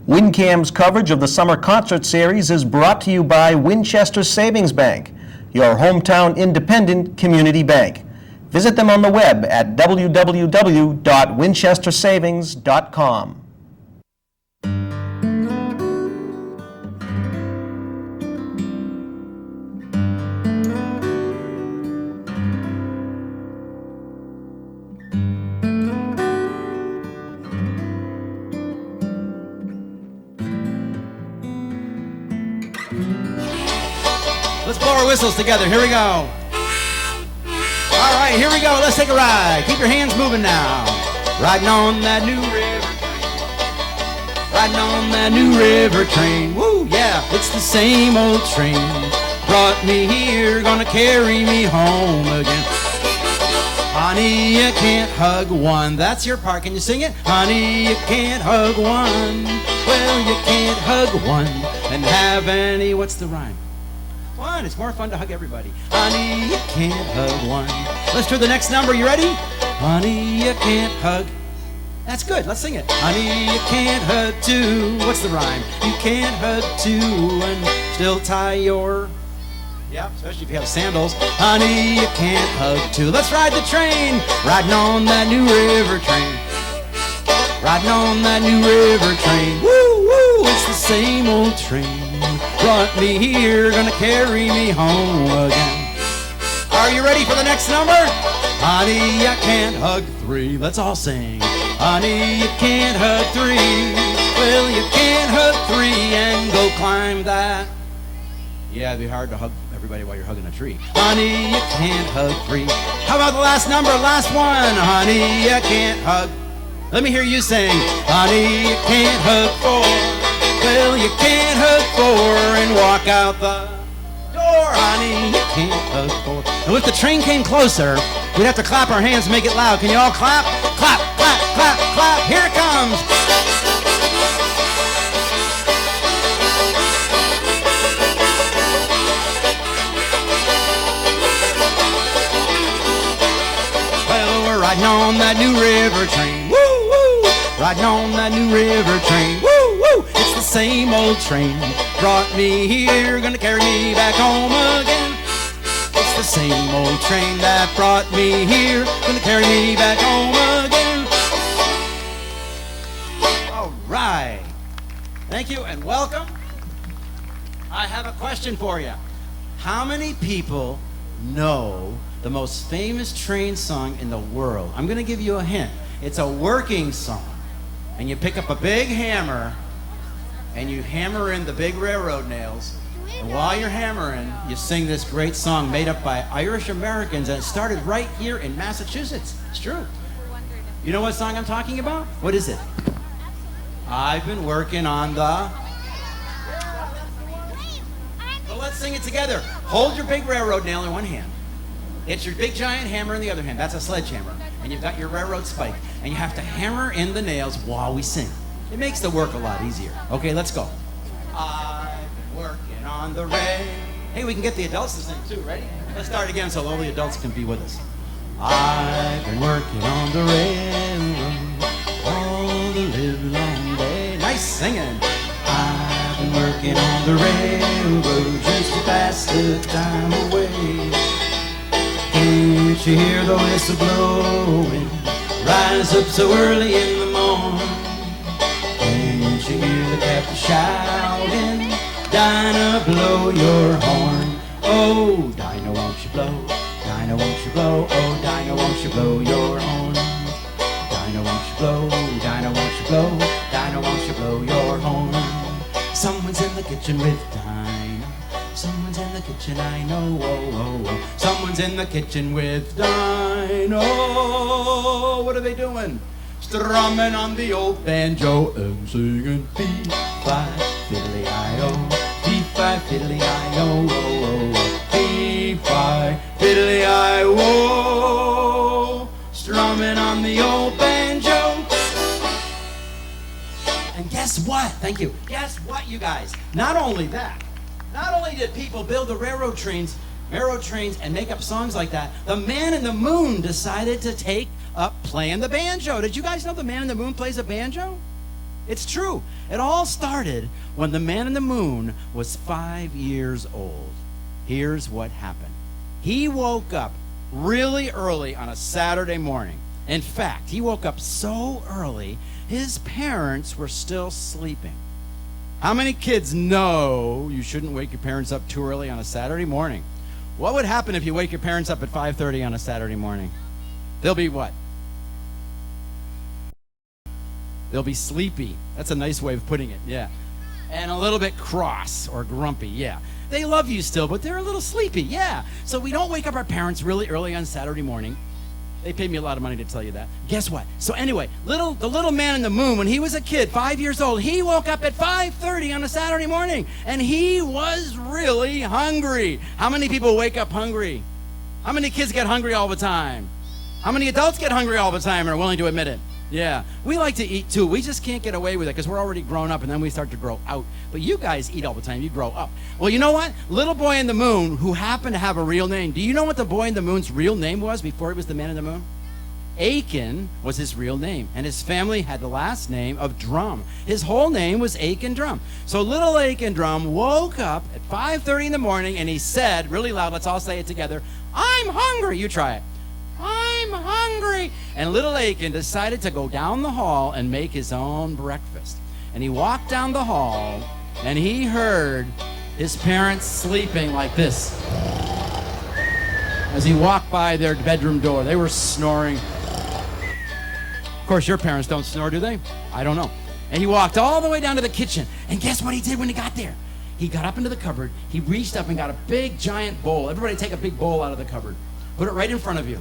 WinCam's coverage of the summer concert series is brought to you by Winchester Savings Bank, your hometown independent community bank. Visit them on the web at www.winchestersavings.com. Let's blow our whistles together. Here we go. All right, here we go. Let's take a ride. Keep your hands moving now. Riding on that new river train. Riding on that new river train. Woo, yeah, it's the same old train. Brought me here, gonna carry me home again. Honey, you can't hug one. That's your part. Can you sing it? Honey, you can't hug one. Well, you can't hug one and have any. What's the rhyme? Fun. It's more fun to hug everybody. Honey, you can't hug one. Let's do the next number. You ready? Honey, you can't hug. That's good. Let's sing it. Honey, you can't hug two. What's the rhyme? You can't hug two and still tie your... Yeah, especially if you have sandals. Honey, you can't hug two. Let's ride the train. Riding on that new river train. Riding on that new river train. Woo, woo, it's the same old train. Brought me here, gonna carry me home again. Are you ready for the next number? Honey, I can't hug three. Let's all sing. Honey, you can't hug three. Well, you can't hug three and go climb that. Yeah, it'd be hard to hug everybody while you're hugging a tree. Honey, you can't hug three. How about the last number, last one? Honey, you can't hug. Let me hear you sing. Honey, you can't hug four. Well, you can't hug four and walk out the door. Honey, you can't hug four. And if the train came closer, we'd have to clap our hands and make it loud. Can you all clap? Clap, clap, clap, clap. Here it comes. Well, we're riding on that new river train. Woo, woo. Riding on that new river train. Woo, woo. It's the same old train. Brought me here, gonna carry me back home again. It's the same old train that brought me here, gonna carry me back home again. All right. Thank you and welcome. I have a question for you. How many people know the most famous train song in the world? I'm gonna give you a hint. It's a working song. And you pick up a big hammer and you hammer in the big railroad nails. And while you're hammering, you sing this great song made up by Irish Americans, and it started right here in Massachusetts. It's true. You know what song I'm talking about? What is it? I've been working on the... Well, let's sing it together. Hold your big railroad nail in one hand. It's your big giant hammer in the other hand. That's a sledgehammer. And you've got your railroad spike. And you have to hammer in the nails while we sing. It makes the work a lot easier. Okay, let's go. I've been working on the rail. Hey, we can get the adults to sing too. Ready? Let's start again so all the adults can be with us. I've been working on the railroad all the livelong day. Nice singing. I've been working on the railroad just to pass the time away. Can't you hear the whistle blowing? Rise up so early in the morning. Can't you hear the captain shouting? Dinah, blow your horn. Oh, Dinah, won't you blow? Dinah, won't you blow? Oh, Dinah, won't you blow your horn? Dinah, won't you blow? Dinah, won't you blow? Dinah, won't you blow your horn? Someone's in the kitchen with Dinah. Someone's in the kitchen, I know. Oh, oh, oh. Someone's in the kitchen with Dinah. What are they doing? Strumming on the old banjo and singing fee-fi, fiddly-I-O, fee-fi, fiddly-I-O, oh, oh, oh. Fee-fi, fiddly-I-O, strumming on the old banjo. And guess what? Thank you. Guess what, you guys? Not only that, not only did people build the railroad trains and make up songs like that, the man in the moon decided to take up playing the banjo. Did you guys know the man in the moon plays a banjo? It's true. It all started when the man in the moon was 5 years old. Here's what happened. He woke up really early on a Saturday morning. In fact, he woke up so early, his parents were still sleeping. How many kids know you shouldn't wake your parents up too early on a Saturday morning? What would happen if you wake your parents up at 5:30 on a Saturday morning? They'll be what? They'll be sleepy. That's a nice way of putting it, yeah. And a little bit cross or grumpy, yeah. They love you still, but they're a little sleepy, yeah. So we don't wake up our parents really early on Saturday morning. They paid me a lot of money to tell you that. Guess what? So anyway, the little man in the moon, when he was a kid, 5 years old, he woke up at 5:30 on a Saturday morning, and he was really hungry. How many people wake up hungry? How many kids get hungry all the time? How many adults get hungry all the time and are willing to admit it? Yeah, we like to eat too. We just can't get away with it because we're already grown up and then we start to grow out. But you guys eat all the time. You grow up. Well, you know what? Little boy in the moon who happened to have a real name. Do you know what the boy in the moon's real name was before he was the man in the moon? Achan was his real name, and his family had the last name of Drum. His whole name was Achan Drum. So little Achan Drum woke up at 5:30 in the morning and he said really loud, let's all say it together, "I'm hungry." You try it. "I'm hungry." And little Achan decided to go down the hall and make his own breakfast. And he walked down the hall and he heard his parents sleeping like this. As he walked by their bedroom door, they were snoring. Of course, your parents don't snore, do they? I don't know. And he walked all the way down to the kitchen. And guess what he did when he got there? He got up into the cupboard. He reached up and got a big, giant bowl. Everybody take a big bowl out of the cupboard. Put it right in front of you.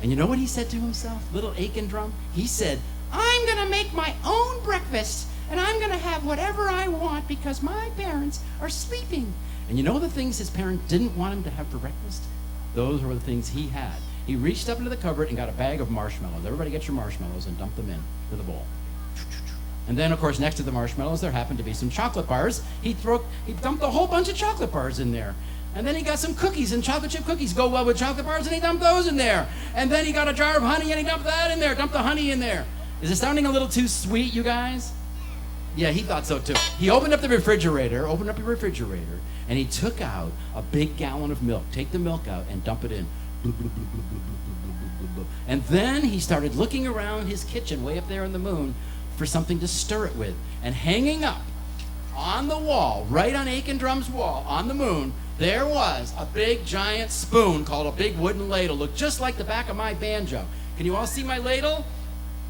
And you know what he said to himself, little Achan Drum? He said, "I'm going to make my own breakfast, and I'm going to have whatever I want because my parents are sleeping." And you know the things his parents didn't want him to have for breakfast? Those were the things he had. He reached up into the cupboard and got a bag of marshmallows. Everybody get your marshmallows and dump them into the bowl. And then, of course, next to the marshmallows, there happened to be some chocolate bars. He dumped a whole bunch of chocolate bars in there. And then he got some cookies, and chocolate chip cookies go well with chocolate bars, and he dumped those in there. And then he got a jar of honey, and he dumped that in there, dumped the honey in there. Is it sounding a little too sweet, you guys? Yeah, he thought so too. He opened up your refrigerator, and he took out a big gallon of milk. Take the milk out and dump it in. And then he started looking around his kitchen way up there in the moon for something to stir it with. And hanging up on the wall, right on Achan Drum's wall, on the moon, there was a big giant spoon called a big wooden ladle. Looked just like the back of my banjo. Can you all see my ladle?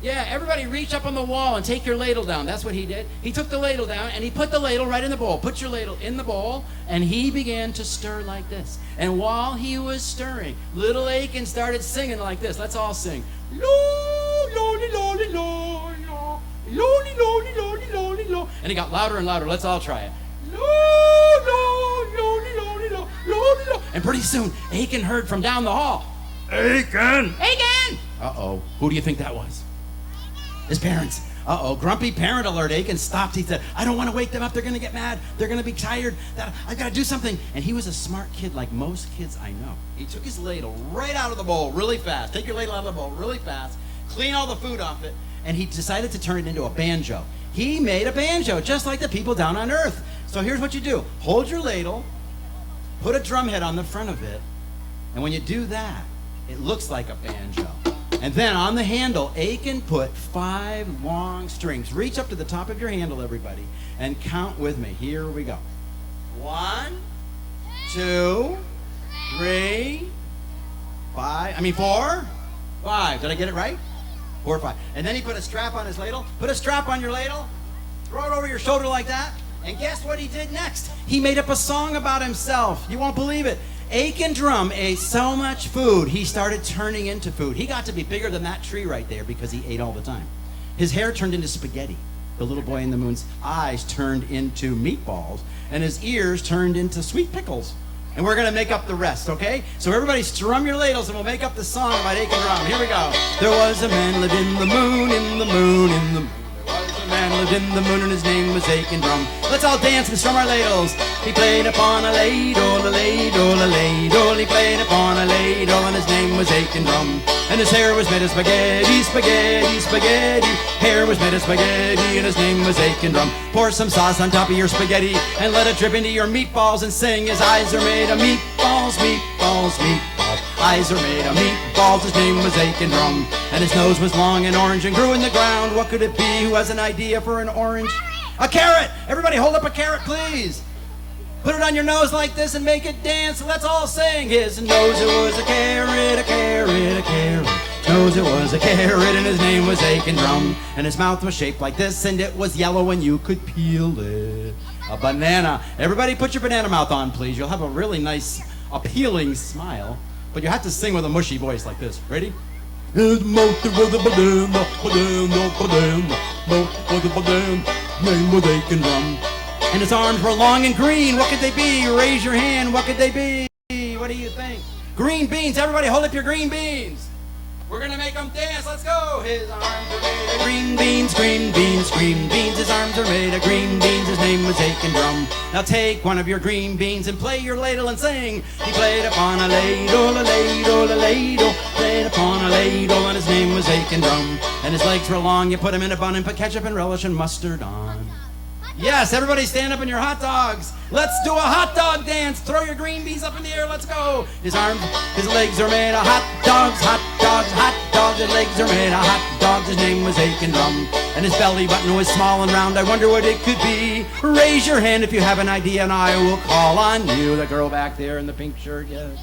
Yeah, everybody reach up on the wall and take your ladle down. That's what he did. He took the ladle down and he put the ladle right in the bowl. Put your ladle in the bowl, and he began to stir like this. And while he was stirring, little Achan started singing like this. Let's all sing. And he got louder and louder. Let's all try it. And pretty soon, Achan heard from down the hall. "Achan! Achan!" Uh-oh. Who do you think that was? His parents. Uh-oh. Grumpy parent alert. Achan stopped. He said, "I don't want to wake them up. They're going to get mad. They're going to be tired. I got to do something." And he was a smart kid like most kids I know. He took his ladle right out of the bowl really fast. Take your ladle out of the bowl really fast. Clean all the food off it. And he decided to turn it into a banjo. He made a banjo just like the people down on Earth. So here's what you do. Hold your ladle. Put a drum head on the front of it. And when you do that, it looks like a banjo. And then on the handle, Achan put 5 long strings. Reach up to the top of your handle, everybody, and count with me. Here we go. 1, 2, 3, 4, 5. Did I get it right? 4 or 5. And then he put a strap on his ladle. Put a strap on your ladle. Throw it over your shoulder like that. And guess what he did next? He made up a song about himself. You won't believe it. Achan Drum ate so much food, he started turning into food. He got to be bigger than that tree right there because he ate all the time. His hair turned into spaghetti. The little boy in the moon's eyes turned into meatballs, and his ears turned into sweet pickles. And we're going to make up the rest, okay? So everybody strum your ladles and we'll make up the song about Achan Drum. Here we go. There was a man lived in the moon, in the moon, in the moon. There was a man lived in the moon and his name was Aiken Drum. Let's all dance and strum our ladles. He played upon a ladle, a ladle, a ladle. He played upon a ladle and his name was Aiken Drum. And his hair was made of spaghetti, spaghetti, spaghetti. Hair was made of spaghetti and his name was Aiken Drum. Pour some sauce on top of your spaghetti and let it drip into your meatballs and sing. His eyes are made of meatballs, meatballs, meatballs. Eyes are made of meatballs. His name was Aiken Drum. And his nose was long and orange and grew in the ground. What could it be? Who has an idea for an orange? A carrot! Everybody hold up a carrot, please. Put it on your nose like this and make it dance. Let's all sing. His nose, it was a carrot, a carrot, a carrot. Nose, it was a carrot, and his name was Aiken Drum. And his mouth was shaped like this, and it was yellow, and you could peel it. A banana. Everybody put your banana mouth on, please. You'll have a really nice, appealing smile. But you have to sing with a mushy voice like this. Ready? His mouth, it was a banana, banana, banana. Mouth was a banana, name was Aiken Drum. And his arms were long and green. What could they be? Raise your hand. What could they be? What do you think? Green beans. Everybody hold up your green beans. We're going to make them dance. Let's go. His arms are made of green beans, green beans, green beans. His arms are made of green beans. His name was Aiken Drum. Now take one of your green beans and play your ladle and sing. He played upon a ladle, a ladle, a ladle. Played upon a ladle and his name was Aiken Drum. And his legs were long. You put him in a bun and put ketchup and relish and mustard on. Yes, everybody stand up in your hot dogs. Let's do a hot dog dance. Throw your green beans up in the air. Let's go. His arms, his legs are made of hot dogs, hot dogs, hot dogs. His legs are made of hot dogs. His name was Aiken Drum. And his belly button was small and round. I wonder what it could be. Raise your hand if you have an idea and I will call on you. The girl back there in the pink shirt, yes.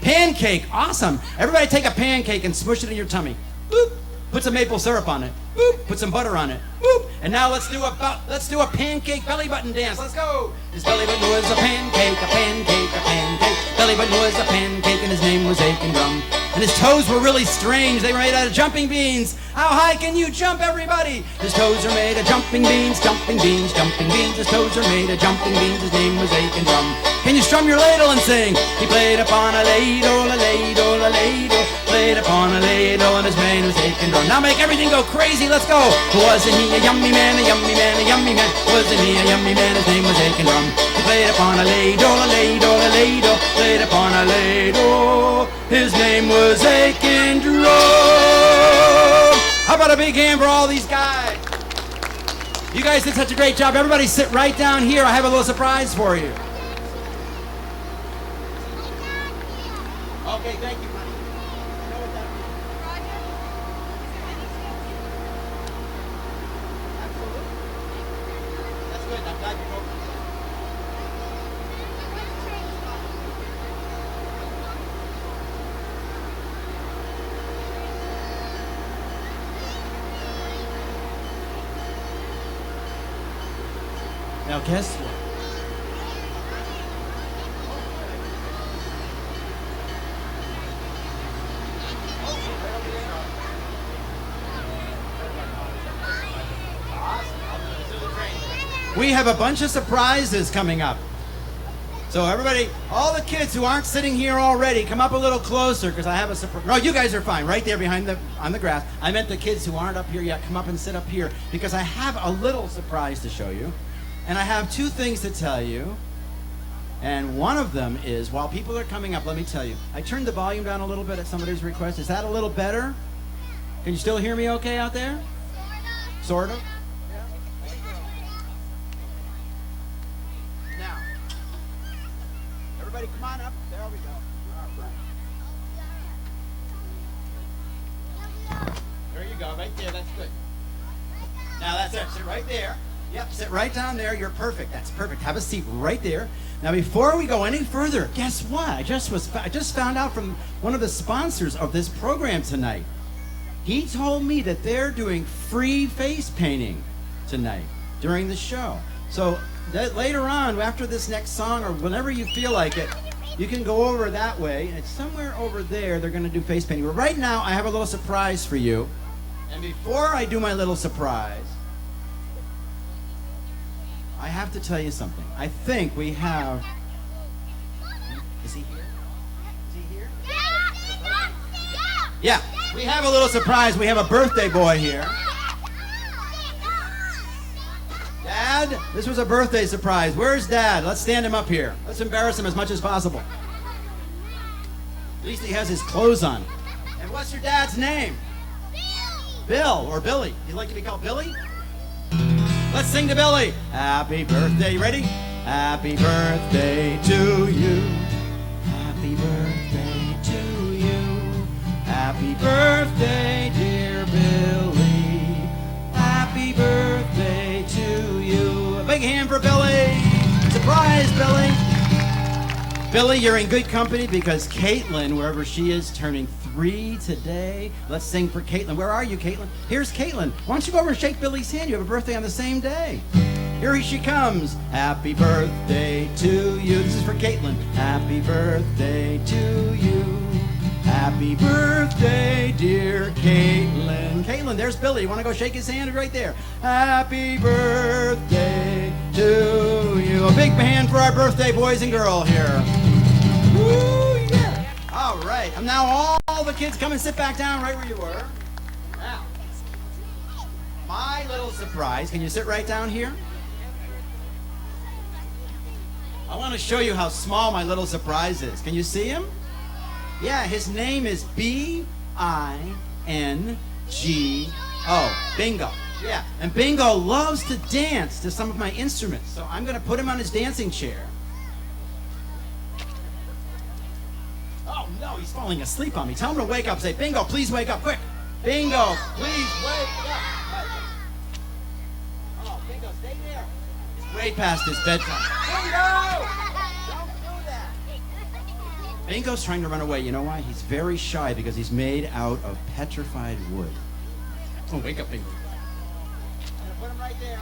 Pancake, awesome. Everybody take a pancake and smush it in your tummy. Boop. Put some maple syrup on it. Boop. Put some butter on it. Boop. And now let's do a pancake belly button dance. Let's go. His belly button was a pancake, a pancake, a pancake. Belly button was a pancake and his name was Aiken Drum. And his toes were really strange. They were made out of jumping beans. How high can you jump, everybody? His toes are made of jumping beans, jumping beans, jumping beans. His toes are made of jumping beans. His name was Aiken Drum. Can you strum your ladle and sing? He played upon a ladle, a ladle, a ladle. Played upon a ladle and his name was Aiken Drum. Now make everything go crazy. Let's go. Wasn't he a yummy man, a yummy man, a yummy man? Wasn't he a yummy man? His name was Aiken Drum. He played upon a ladle, a ladle, a ladle. Played upon a ladle. His name was Aiken Drum. How about a big hand for all these guys? You guys did such a great job. Everybody sit right down here. I have a little surprise for you. Okay, thank you, honey. You know what that means? Rodger? Absolutely. That's good. I'm glad you know. Now guess what? We have a bunch of surprises coming up. So everybody, all the kids who aren't sitting here already, come up a little closer because I have a surprise. No, you guys are fine, right there behind on the grass. I meant the kids who aren't up here yet, come up and sit up here because I have a little surprise to show you. And I have two things to tell you. And one of them is, while people are coming up, let me tell you, I turned the volume down a little bit at somebody's request. Is that a little better? Can you still hear me okay out there? Sort of. Now, everybody come on up. There we go. All right. There you go, right there. That's good. Now that's it. Sit right there. Yep, sit right down there. You're perfect. That's perfect. Have a seat right there. Now, before we go any further, guess what? I just found out from one of the sponsors of this program tonight. He told me that they're doing free face painting tonight during the show. So that later on, after this next song or whenever you feel like it, you can go over that way. And it's somewhere over there they're going to do face painting. But right now, I have a little surprise for you. And before I do my little surprise, I have to tell you something. I think we have... Is he here? Is he here? Yeah, we have a little surprise. We have a birthday boy here. Dad, this was a birthday surprise. Where's Dad? Let's stand him up here. Let's embarrass him as much as possible. At least he has his clothes on. And what's your dad's name? Bill or Billy. You'd like to be called Billy? Let's sing to Billy. Happy birthday. You ready? Happy birthday to you. Happy birthday to you. Happy birthday, dear Billy. Happy birthday to you. A big hand for Billy. Surprise, Billy. Billy, you're in good company because Caitlin, wherever she is, turning 3 today. Let's sing for Caitlin. Where are you, Caitlin? Here's Caitlin. Why don't you go over and shake Billy's hand? You have a birthday on the same day. Here she comes. Happy birthday to you. This is for Caitlin. Happy birthday to you. Happy birthday, dear Caitlin. Caitlin, there's Billy. You want to go shake his hand? Right there. Happy birthday to you. A big hand for our birthday boys and girl here. Woo, yeah. All right. And now all the kids come and sit back down right where you were. Now, my little surprise. Can you sit right down here? I want to show you how small my little surprise is. Can you see him? Yeah, his name is B-I-N-G-O. Bingo. Yeah, and Bingo loves to dance to some of my instruments, so I'm going to put him on his dancing chair. Oh, no, he's falling asleep on me. Tell him to wake up. Say, Bingo, please wake up, quick. Bingo, please wake up. Oh, Bingo, stay there. He's way past his bedtime. Bingo! Bingo's trying to run away. You know why? He's very shy because he's made out of petrified wood. Oh, wake up, Bingo. I'm going to put him right there.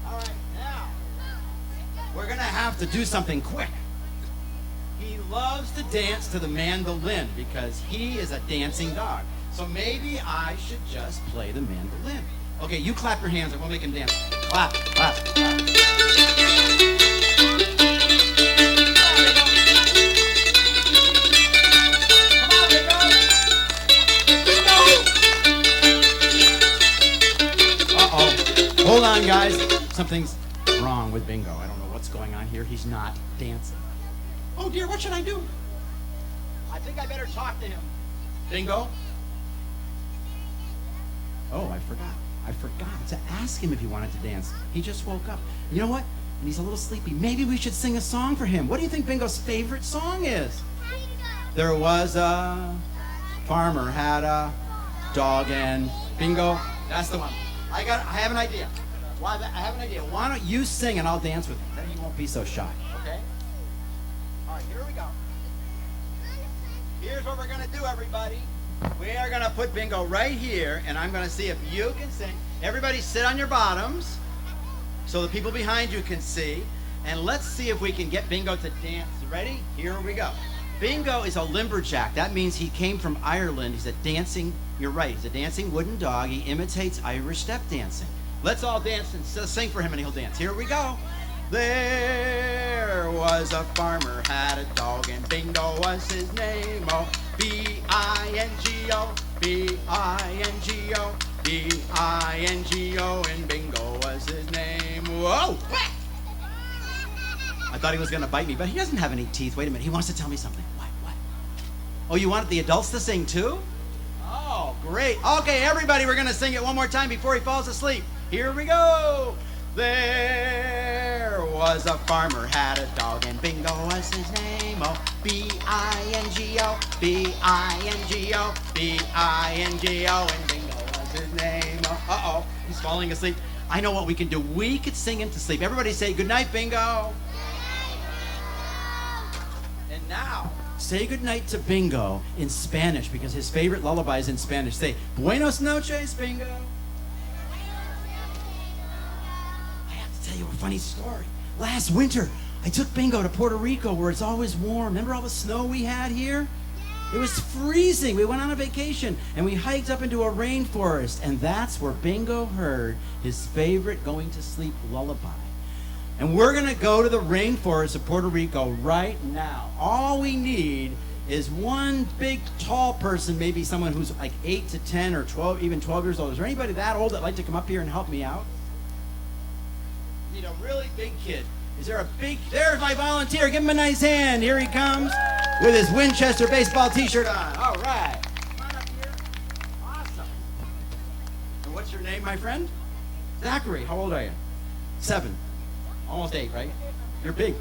All right, now, we're going to have to do something quick. He loves to dance to the mandolin because he is a dancing dog. So maybe I should just play the mandolin. Okay, you clap your hands and we'll make him dance. Clap, clap, clap. Hold on, guys. Something's wrong with Bingo. I don't know what's going on here. He's not dancing. Oh, dear, what should I do? I think I better talk to him. Bingo? Oh, I forgot. I forgot to ask him if he wanted to dance. He just woke up. You know what? And he's a little sleepy. Maybe we should sing a song for him. What do you think Bingo's favorite song is? There was a farmer had a dog and Bingo, that's the one. I have an idea. I have an idea. Why don't you sing and I'll dance with you? Then you won't be so shy. Okay? All right, here we go. Here's what we're going to do, everybody. We are going to put Bingo right here, and I'm going to see if you can sing. Everybody sit on your bottoms so the people behind you can see. And let's see if we can get Bingo to dance. Ready? Here we go. Bingo is a lumberjack. That means he came from Ireland. He's a dancing, you're right, he's a dancing wooden dog. He imitates Irish step dancing. Let's all dance and sing for him and he'll dance. Here we go. There was a farmer had a dog and Bingo was his name. Oh, B-I-N-G-O, B-I-N-G-O, B-I-N-G-O, and Bingo was his name. Whoa! I thought he was going to bite me, but he doesn't have any teeth. Wait a minute, he wants to tell me something. What? Oh, you wanted the adults to sing too? Oh, great. Okay, everybody, we're going to sing it one more time before he falls asleep. Here we go. There was a farmer had a dog and Bingo was his name. Oh, B-I-N-G-O, B-I-N-G-O, B-I-N-G-O, and Bingo was his name. Oh, uh-oh, he's falling asleep. I know what we can do. We could sing him to sleep. Everybody say, good night, Bingo. And now, say goodnight to Bingo in Spanish because his favorite lullaby is in Spanish. Say, Buenos noches, Bingo. I have to tell you a funny story. Last winter, I took Bingo to Puerto Rico where it's always warm. Remember all the snow we had here? It was freezing. We went on a vacation and we hiked up into a rainforest, and that's where Bingo heard his favorite going to sleep lullaby. And we're going to go to the rainforest of Puerto Rico right now. All we need is one big tall person, maybe someone who's like 8 to 10 or 12, even 12 years old. Is there anybody that old that'd like to come up here and help me out? Need a really big kid. Is there a big... There's my volunteer. Give him a nice hand. Here he comes with his Winchester baseball t-shirt on. All right. Come on up here. Awesome. And what's your name, my friend? Zachary. How old are you? 7. Almost 8, right? You're big.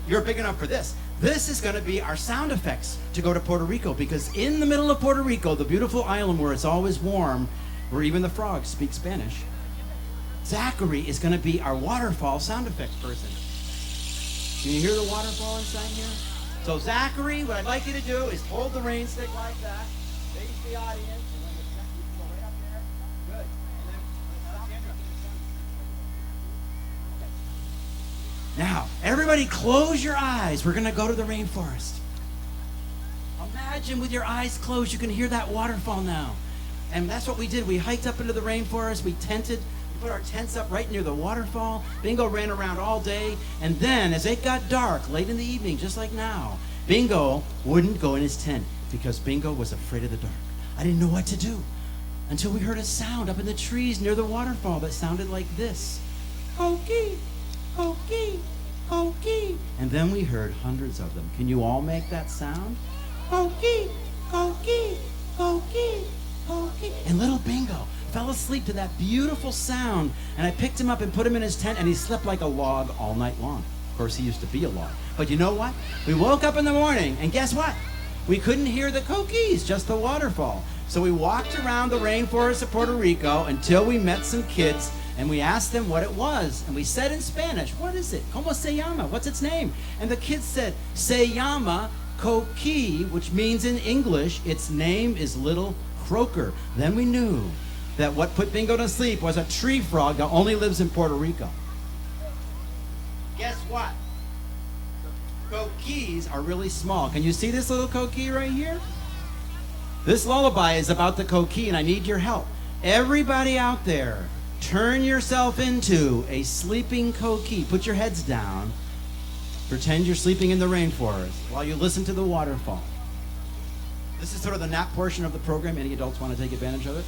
You're big enough for this. This is going to be our sound effects to go to Puerto Rico, because in the middle of Puerto Rico, the beautiful island where it's always warm, where even the frogs speak Spanish, Zachary is going to be our waterfall sound effects person. Can you hear the waterfall inside here? So Zachary, what I'd like you to do is hold the rain stick like that, face the audience, and when you go right up there, good. And then now, everybody close your eyes. We're going to go to the rainforest. Imagine with your eyes closed, you can hear that waterfall now. And that's what we did. We hiked up into the rainforest. We tented. We put our tents up right near the waterfall. Bingo ran around all day. And then, as it got dark, late in the evening, just like now, Bingo wouldn't go in his tent because Bingo was afraid of the dark. I didn't know what to do until we heard a sound up in the trees near the waterfall that sounded like this. Hokey, hokey, hokey. And then we heard hundreds of them. Can you all make that sound? Hokey, hokey, hokey, hokey. And little Bingo fell asleep to that beautiful sound. And I picked him up and put him in his tent, and he slept like a log all night long. Of course, he used to be a log. But you know what? We woke up in the morning, and guess what? We couldn't hear the coquis, just the waterfall. So we walked around the rainforest of Puerto Rico until we met some kids, and we asked them what it was. And we said in Spanish, what is it? ¿Cómo se llama? What's its name? And the kids said, se llama coqui, which means in English, its name is Little Croaker. Then we knew that what put Bingo to sleep was a tree frog that only lives in Puerto Rico. Guess what? Coquis are really small. Can you see this little coqui right here? This lullaby is about the coqui, and I need your help. Everybody out there, turn yourself into a sleeping coqui. Put your heads down. Pretend you're sleeping in the rainforest while you listen to the waterfall. This is sort of the nap portion of the program. Any adults want to take advantage of it?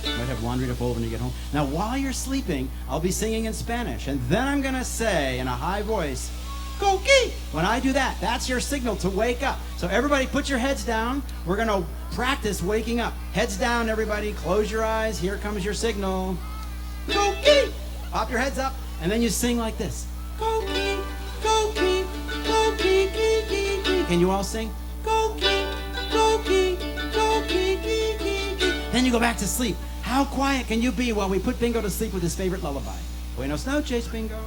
You might have laundry to fold when you get home. Now, while you're sleeping, I'll be singing in Spanish, and then I'm going to say in a high voice, coqui! When I do that, that's your signal to wake up. So everybody put your heads down. We're going to practice waking up. Heads down, everybody. Close your eyes. Here comes your signal. Coqui! Pop your heads up, and then you sing like this. Coqui, coqui, coqui, kiki, kiki. Can you all sing? Coqui, coqui, coqui, kiki, kiki. Then you go back to sleep. How quiet can you be while we put Bingo to sleep with his favorite lullaby? Buenos noches, Bingo.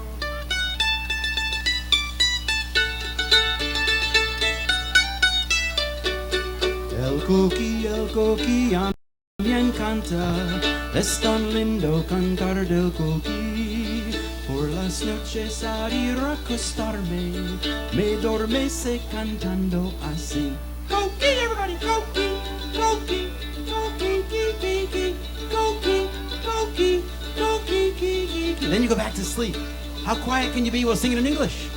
El coqui a mí me encanta, es tan lindo cantar del coqui. Por las noches al ir a acostarme, me dormece cantando así. Coqui, everybody, coqui, coqui, coqui, kiki, coqui, coqui, coqui, kiki. Then you go back to sleep. How quiet can you be while singing in English?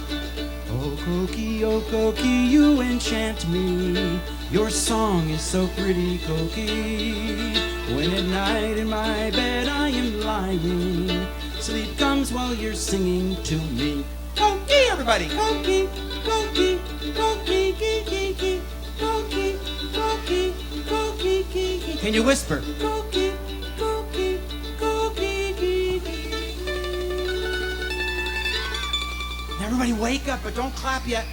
Oh coqui, you enchant me. Your song is so pretty, coqui. When at night in my bed I am lying, sleep comes while you're singing to me. Coqui, everybody! Coqui, coqui, coqui, kiki, coqui, coqui, coqui, kiki. Can you whisper? Coqui, coqui, coqui, kiki. Everybody wake up, but don't clap yet.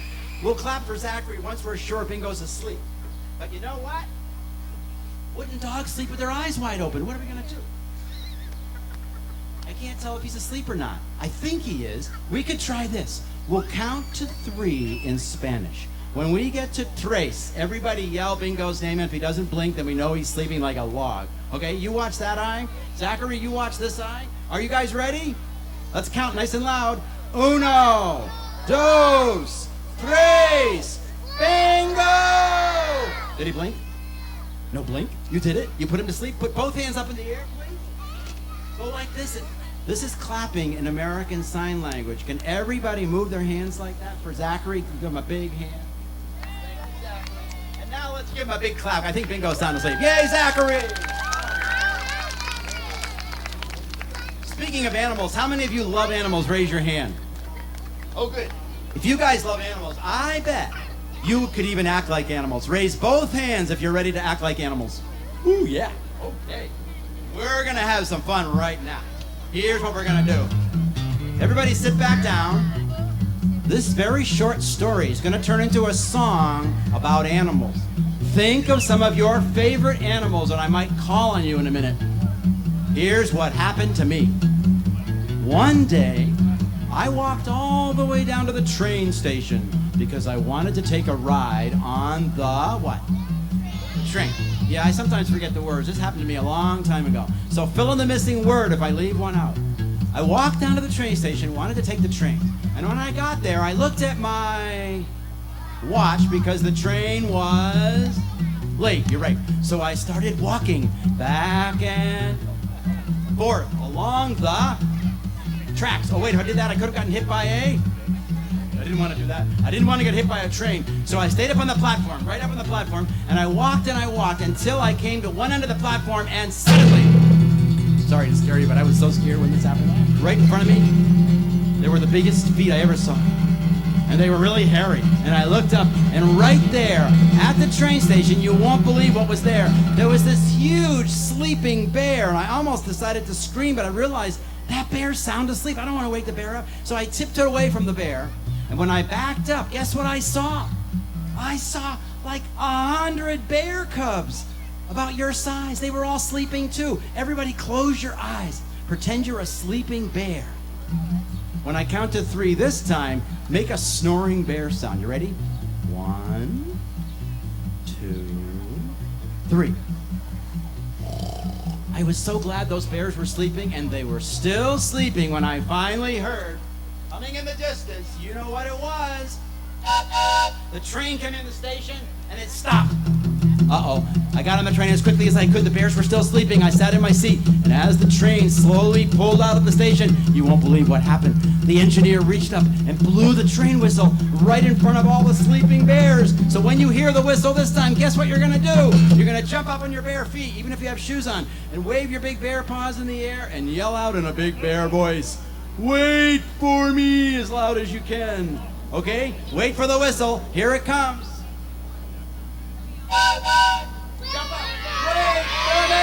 We'll clap for Zachary once we're sure Bingo's asleep. But you know what? Wouldn't dogs sleep with their eyes wide open? What are we going to do? I can't tell if he's asleep or not. I think he is. We could try this. We'll count to 3 in Spanish. When we get to tres, everybody yell Bingo's name, and if he doesn't blink, then we know he's sleeping like a log. Okay, you watch that eye. Zachary, you watch this eye. Are you guys ready? Let's count nice and loud. Uno, dos, tres, Bingo! Did he blink? No blink? You did it? You put him to sleep? Put both hands up in the air, please. Go like this. This is clapping in American Sign Language. Can everybody move their hands like that for Zachary? Give him a big hand. And now let's give him a big clap. I think Bingo's sound asleep. Yay, Zachary! Speaking of animals, how many of you love animals? Raise your hand. Oh, good. If you guys love animals, I bet you could even act like animals. Raise both hands if you're ready to act like animals. Ooh, yeah. Okay. We're going to have some fun right now. Here's what we're going to do. Everybody sit back down. This very short story is going to turn into a song about animals. Think of some of your favorite animals, and I might call on you in a minute. Here's what happened to me. One day, I walked all the way down to the train station because I wanted to take a ride on the what? Train. Yeah, I sometimes forget the words. This happened to me a long time ago. So fill in the missing word if I leave one out. I walked down to the train station, wanted to take the train. And when I got there, I looked at my watch because the train was late. You're right. So I started walking back and forth along the tracks. Oh, wait, if I did that, I could have gotten hit by I didn't want to do that. I didn't want to get hit by a train. So I stayed up on the platform, right up on the platform, and I walked until I came to one end of the platform, and suddenly, sorry to scare you, but I was so scared when this happened. Right in front of me, there were the biggest feet I ever saw. And they were really hairy. And I looked up, and right there at the train station, you won't believe what was there. There was this huge sleeping bear, and I almost decided to scream, but I realized that bear's sound asleep. I don't want to wake the bear up. So I tiptoed away from the bear. And when I backed up, guess what I saw? I saw like 100 bear cubs about your size. They were all sleeping too. Everybody close your eyes. Pretend you're a sleeping bear. When I count to 3 this time, make a snoring bear sound. You ready? 1, 2, 3. I was so glad those bears were sleeping, and they were still sleeping when I finally heard, coming in the distance, you know what it was? The train came in the station, and it stopped. Uh-oh. I got on the train as quickly as I could. The bears were still sleeping. I sat in my seat, and as the train slowly pulled out of the station, you won't believe what happened. The engineer reached up and blew the train whistle right in front of all the sleeping bears. So when you hear the whistle this time, guess what you're gonna do? You're gonna jump up on your bare feet, even if you have shoes on, and wave your big bear paws in the air and yell out in a big bear voice, "Wait for me," as loud as you can. Okay? Wait for the whistle. Here it comes. Jump up. Wait for me!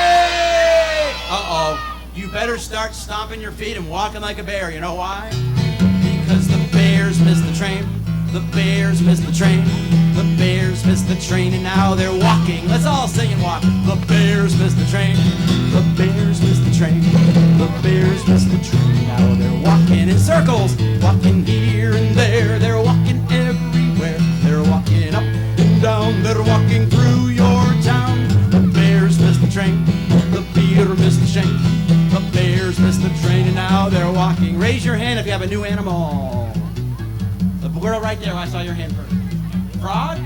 Uh-oh. You better start stomping your feet and walking like a bear. You know why? Because the bears missed the train. The bears missed the train. The bears missed the train, and now they're walking. Let's all sing and walk. The bears missed the train. The bears missed the train. The bears missed the train. Now they're walking in circles. Walking here and there. They're walking everywhere. They're walking up and down. They're walking through your town. The bears missed the train. The bear missed the train. The bears missed the train, and now they're walking. Raise your hand if you have a new animal. The girl right there, I saw your hand first. Frog?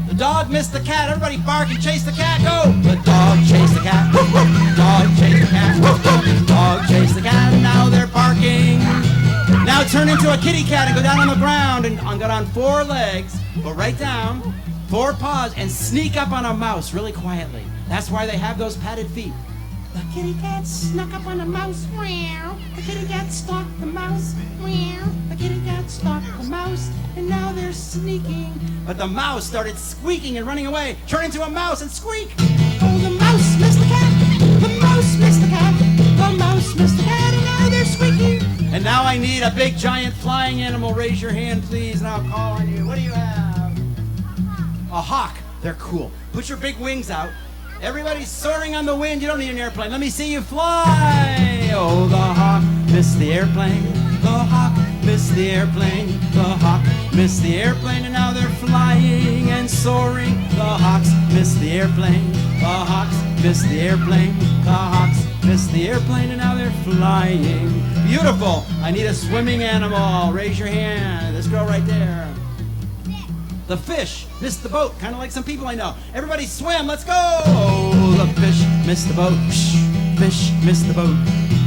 The dog missed the cat. Everybody bark and chase the cat. Go! The dog chased the cat. Dog chased the cat. Dog chased the cat, and now they're barking. Now turn into a kitty cat and go down on the ground and get on 4 legs. Go right down, 4 paws, and sneak up on a mouse really quietly. That's why they have those padded feet. The kitty cat snuck up on a mouse. Meow. The kitty cat stalked the mouse. Meow. The kitty cat stalked the mouse, and now they're sneaking. But the mouse started squeaking and running away. Turn into a mouse and squeak. Oh, the mouse missed the cat. The mouse missed the cat. The mouse missed the cat, and now they're squeaking. And now I need a big giant flying animal. Raise your hand, please, and I'll call on you. What do you have? A hawk. They're cool. Put your big wings out. Everybody's soaring on the wind. You don't need an airplane. Let me see you fly. Oh, the hawk missed the airplane. The hawk missed the airplane. The hawk missed the airplane, and now they're flying and soaring. The hawks missed the airplane. The hawks missed the airplane. The hawks missed the airplane, and now they're flying. Beautiful. I need a swimming animal. Raise your hand. This girl right there. The fish missed the boat, kind of like some people I know. Everybody swim, let's go! Oh, the fish missed the boat. Fish missed the boat.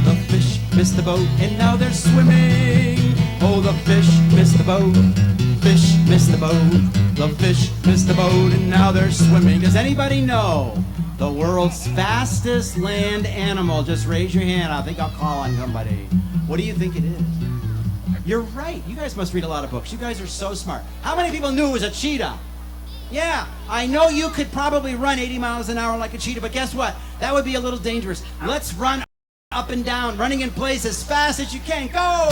The fish missed the boat, and now they're swimming. Oh, the fish missed the boat. Fish missed the boat. The fish missed the boat, and now they're swimming. Does anybody know The world's fastest land animal. Just raise your hand. I think I'll call on somebody. What do you think it is? You're right. You guys must read a lot of books. You guys are so smart. How many people knew it was a cheetah? Yeah, I know you could probably run 80 miles an hour like a cheetah, but guess what? That would be a little dangerous. Let's run up and down, running in place as fast as you can. Go!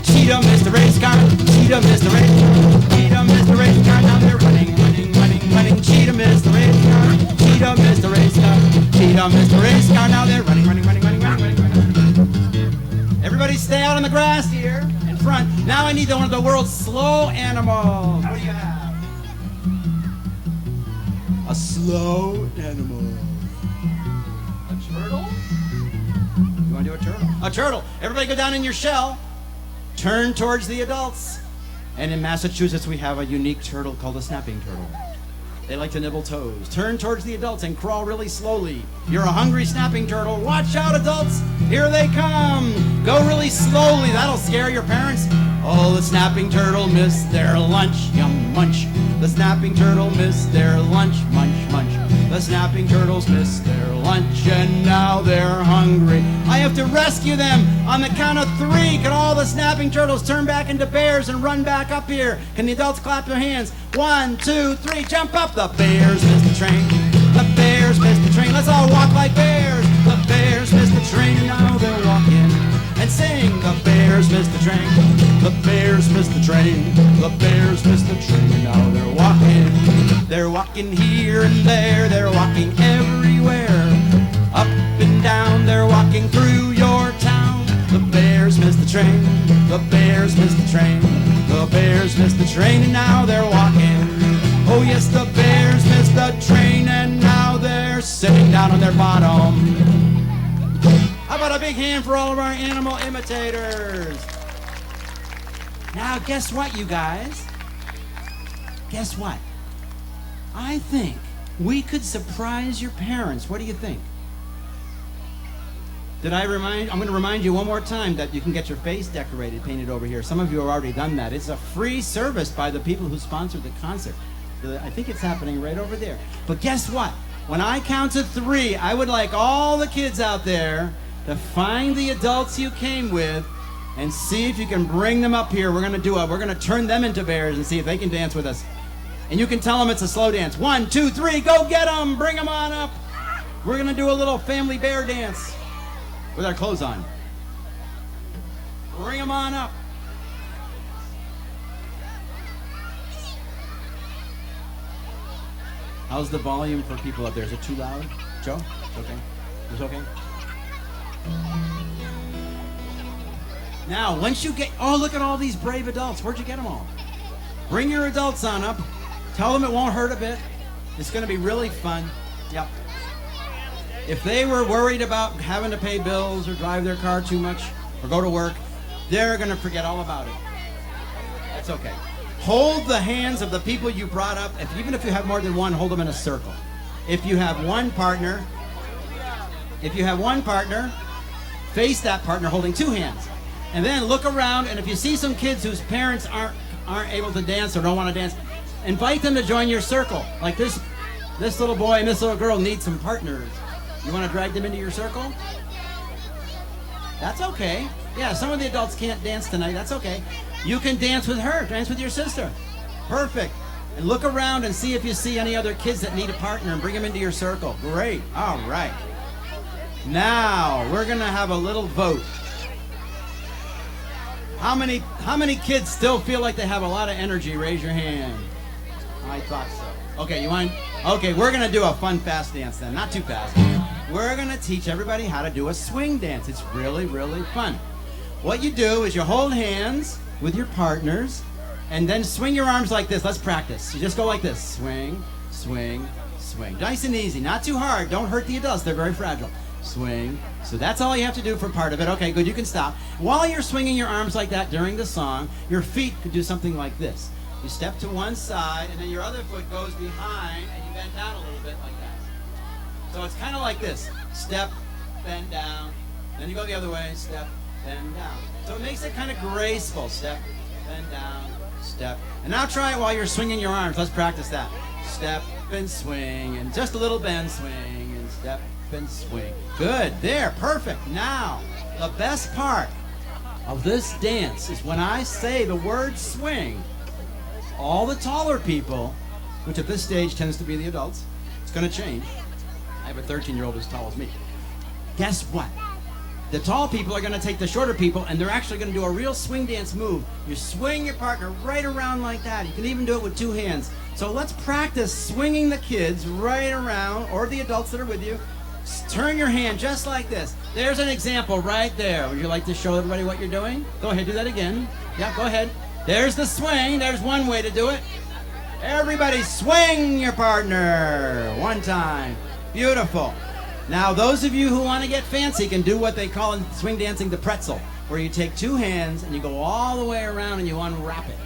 Cheetah missed the race car. Cheetah missed the race car. Cheetah missed the race car. Now they're running, running, running, running. Cheetah missed the race car. Cheetah missed the race car. Cheetah missed the race car. Now they're running, running, running, running, running, running, running. Everybody stay out on the grass here in front. Now I need one of the world's slow animals. What do you have? A slow animal. A turtle? You want to do a turtle? A turtle. Everybody go down in your shell. Turn towards the adults. And in Massachusetts, we have a unique turtle called a snapping turtle. They like to nibble toes. Turn towards the adults and crawl really slowly. You're a hungry snapping turtle. Watch out, adults. Here they come. Go really slowly. That'll scare your parents. Oh, the snapping turtle missed their lunch. Yum, munch. The snapping turtle missed their lunch. Munch, munch. The snapping turtles missed their lunch, and now they're hungry. I have to rescue them. On the count of 3, can all the snapping turtles turn back into bears and run back up here? Can the adults clap their hands? 1, 2, 3, jump up. The bears missed the train. The bears missed the train. Let's all walk like bears. The bears missed the train, and now they're walking. And sing, the bears missed the train. The bears missed the train. The bears missed the train, and now they're walking. They're walking here and there. They're walking everywhere. Up and down, they're walking through your town. The bears missed the train. The bears missed the train. The bears missed the train, and now they're walking. Oh yes, the bears missed the train, and now they're sitting down on their bottom. How about a big hand for all of our animal imitators? Now, guess what, you guys? Guess what? I think we could surprise your parents. What do you think? I'm going to remind you one more time that you can get your face decorated, painted over here. Some of you have already done that. It's a free service by the people who sponsored the concert. I think it's happening right over there. But guess what? When I count to 3, I would like all the kids out there to find the adults you came with and see if you can bring them up here. We're going to turn them into bears and see if they can dance with us. And you can tell them it's a slow dance. 1, 2, 3, go get them. Bring them on up. We're going to do a little family bear dance with our clothes on. Bring them on up. How's the volume for people up there? Is it too loud? Joe? It's okay? It's okay? Now, once you get... Oh, look at all these brave adults. Where'd you get them all? Bring your adults on up. Tell them it won't hurt a bit. It's going to be really fun. Yep. If they were worried about having to pay bills or drive their car too much or go to work, they're going to forget all about it. That's okay. Hold the hands of the people you brought up. Even if you have more than one, hold them in a circle. If you have one partner, face that partner holding 2 hands. And then look around, and if you see some kids whose parents aren't able to dance or don't want to dance, invite them to join your circle. Like this little boy and this little girl need some partners. You want to drag them into your circle? That's okay. Yeah, some of the adults can't dance tonight. That's okay. You can dance with her. Dance with your sister. Perfect. And look around and see if you see any other kids that need a partner and bring them into your circle. Great. All right. Now, we're going to have a little vote. How many kids still feel like they have a lot of energy? Raise your hand. I thought so. Okay, Okay, we're going to do a fun fast dance then. Not too fast. We're going to teach everybody how to do a swing dance. It's really, really fun. What you do is you hold hands with your partners and then swing your arms like this. Let's practice. You just go like this. Swing, swing, swing. Nice and easy. Not too hard. Don't hurt the adults. They're very fragile. Swing. So that's all you have to do for part of it. Okay, good. You can stop. While you're swinging your arms like that during the song, your feet could do something like this. You step to one side, and then your other foot goes behind, and you bend down a little bit like that. So it's kind of like this. Step, bend down. Then you go the other way. Step, bend down. So it makes it kind of graceful. Step, bend down, step. And now try it while you're swinging your arms. Let's practice that. Step and swing, and just a little bend, swing, and step and swing. Good, there, perfect. Now, the best part of this dance is when I say the word swing, all the taller people, which at this stage tends to be the adults, it's going to change. I have a 13-year-old as tall as me. Guess what? The tall people are going to take the shorter people, and they're actually going to do a real swing dance move. You swing your partner right around like that. You can even do it with two hands. So let's practice swinging the kids right around, or the adults that are with you. Turn your hand just like this. There's an example right there. Would you like to show everybody what you're doing? Go ahead, do that again. Yeah, go ahead. There's the swing. There's one way to do it. Everybody swing your partner. One time. Beautiful. Now, those of you who want to get fancy can do what they call in swing dancing the pretzel, where you take two hands and you go all the way around and you unwrap it.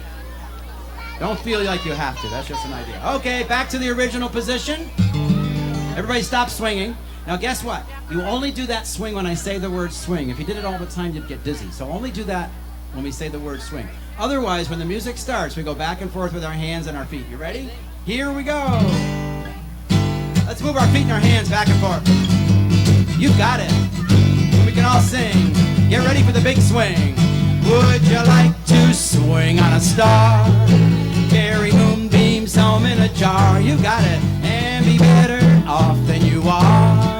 Don't feel like you have to. That's just an idea. Okay, back to the original position. Everybody stop swinging. Now, guess what? You only do that swing when I say the word swing. If you did it all the time, you'd get dizzy. So only do that when we say the word swing. Otherwise, when the music starts, we go back and forth with our hands and our feet. You ready? Here we go. Let's move our feet and our hands back and forth. You got it. We can all sing. Get ready for the big swing. Would you like to swing on a star? Carry moonbeams home in a jar. You got it. And be better off than you are.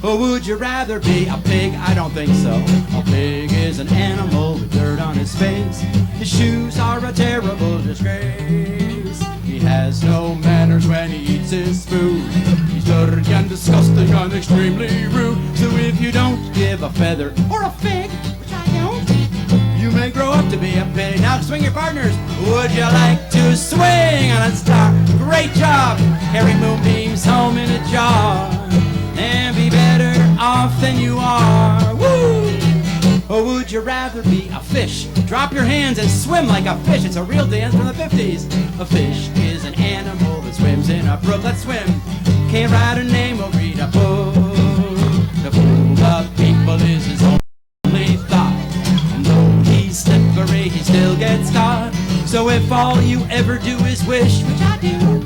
Or would you rather be a pig? I don't think so. A pig is an animal with dirt on his face. His shoes are a terrible disgrace. He has no manners when he eats his food. He's dirty and disgusting and extremely rude. So if you don't give a feather or a fig, which I don't, you may grow up to be a pig. Now swing your partners. Would you like to swing on a star? Great job. Carry moonbeams home in a jar. And be better off than you are. Woo! Or would you rather be a fish? Drop your hands and swim like a fish. It's a real dance from the 50s. A fish is an animal that swims in a brook. Let's swim. Can't write a name or read a book. To fool the people is his only thought. And though he's slippery, he still gets caught. So if all you ever do is wish, which I do,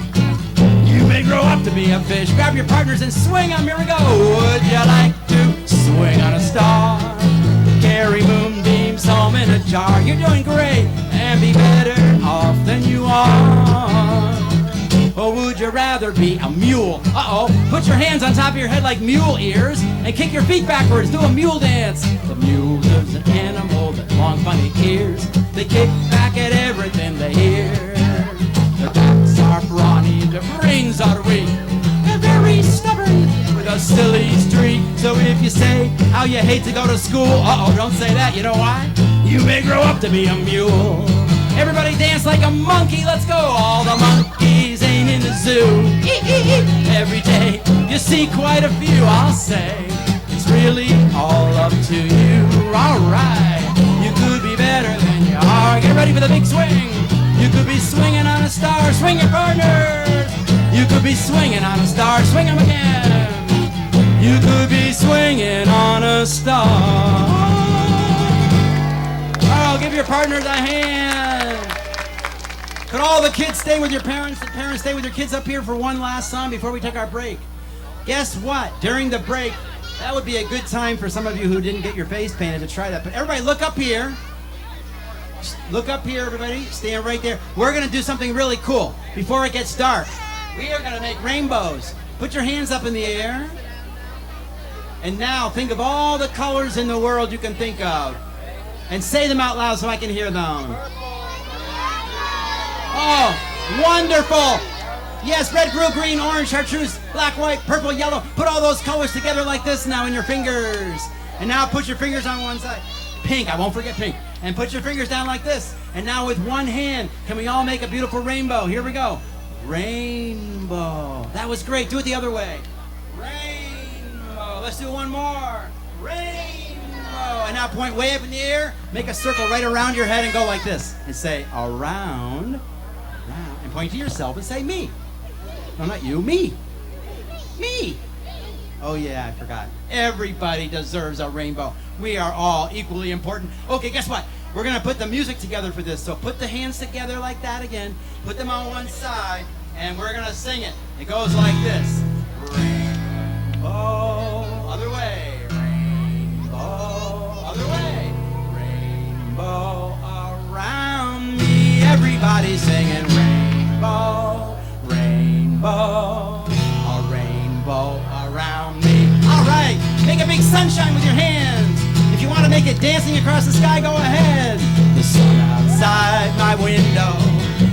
you may grow up to be a fish. Grab your partners and swing them. Here we go. Would you like to swing on a star? Carry moonbeams home in a jar. You're doing great. And be better off than you are. Or would you rather be a mule? Uh-oh. Put your hands on top of your head like mule ears and kick your feet backwards. Do a mule dance. The mule is an animal with long funny ears. They kick back at everything they hear. Their backs are brawny, their brains are weak. They're very stubborn with a silly streak. So if you say how you hate to go to school, uh-oh, don't say that. You know why? You may grow up to be a mule. Everybody dance like a monkey. Let's go. All the monkeys ain't in the zoo. Every day you see quite a few. I'll say it's really all up to you. All right, you could be better than you are. Get ready for the big swing. You could be swinging on a star. Swing your partners. You could be swinging on a star. Swing them again. You could be swinging on a star. Oh, give your partners a hand. Could all the kids stay with your parents? The parents stay with your kids up here for one last song before we take our break. Guess what? During the break, that would be a good time for some of you who didn't get your face painted to try that. But everybody look up here. Look up here, everybody. Stand right there. We're going to do something really cool before it gets dark. We are going to make rainbows. Put your hands up in the air. And now think of all the colors in the world you can think of. And say them out loud so I can hear them. Oh, wonderful. Yes, red, blue, green, orange, chartreuse, black, white, purple, yellow. Put all those colors together like this now in your fingers. And now put your fingers on one side. Pink, I won't forget pink. And put your fingers down like this. And now with one hand, can we all make a beautiful rainbow? Here we go. Rainbow. That was great. Do it the other way. Rainbow. Let's do one more. Rainbow. And now point way up in the air. Make a circle right around your head and go like this. And say around. Around. And point to yourself and say me. No, not you. Me. Me. Oh yeah, I forgot. Everybody deserves a rainbow. We are all equally important. Okay, guess what? we're going to put the music together for this. So put the hands together like that again. Put them on one side, and we're going to sing it. It goes like this. Rainbow, other way. Rainbow, other way. Rainbow around me. Everybody singing rainbow, rainbow, a rainbow around me. All right, make a big sunshine with your hands. If you want to make it dancing across the sky, go ahead. The sun outside my window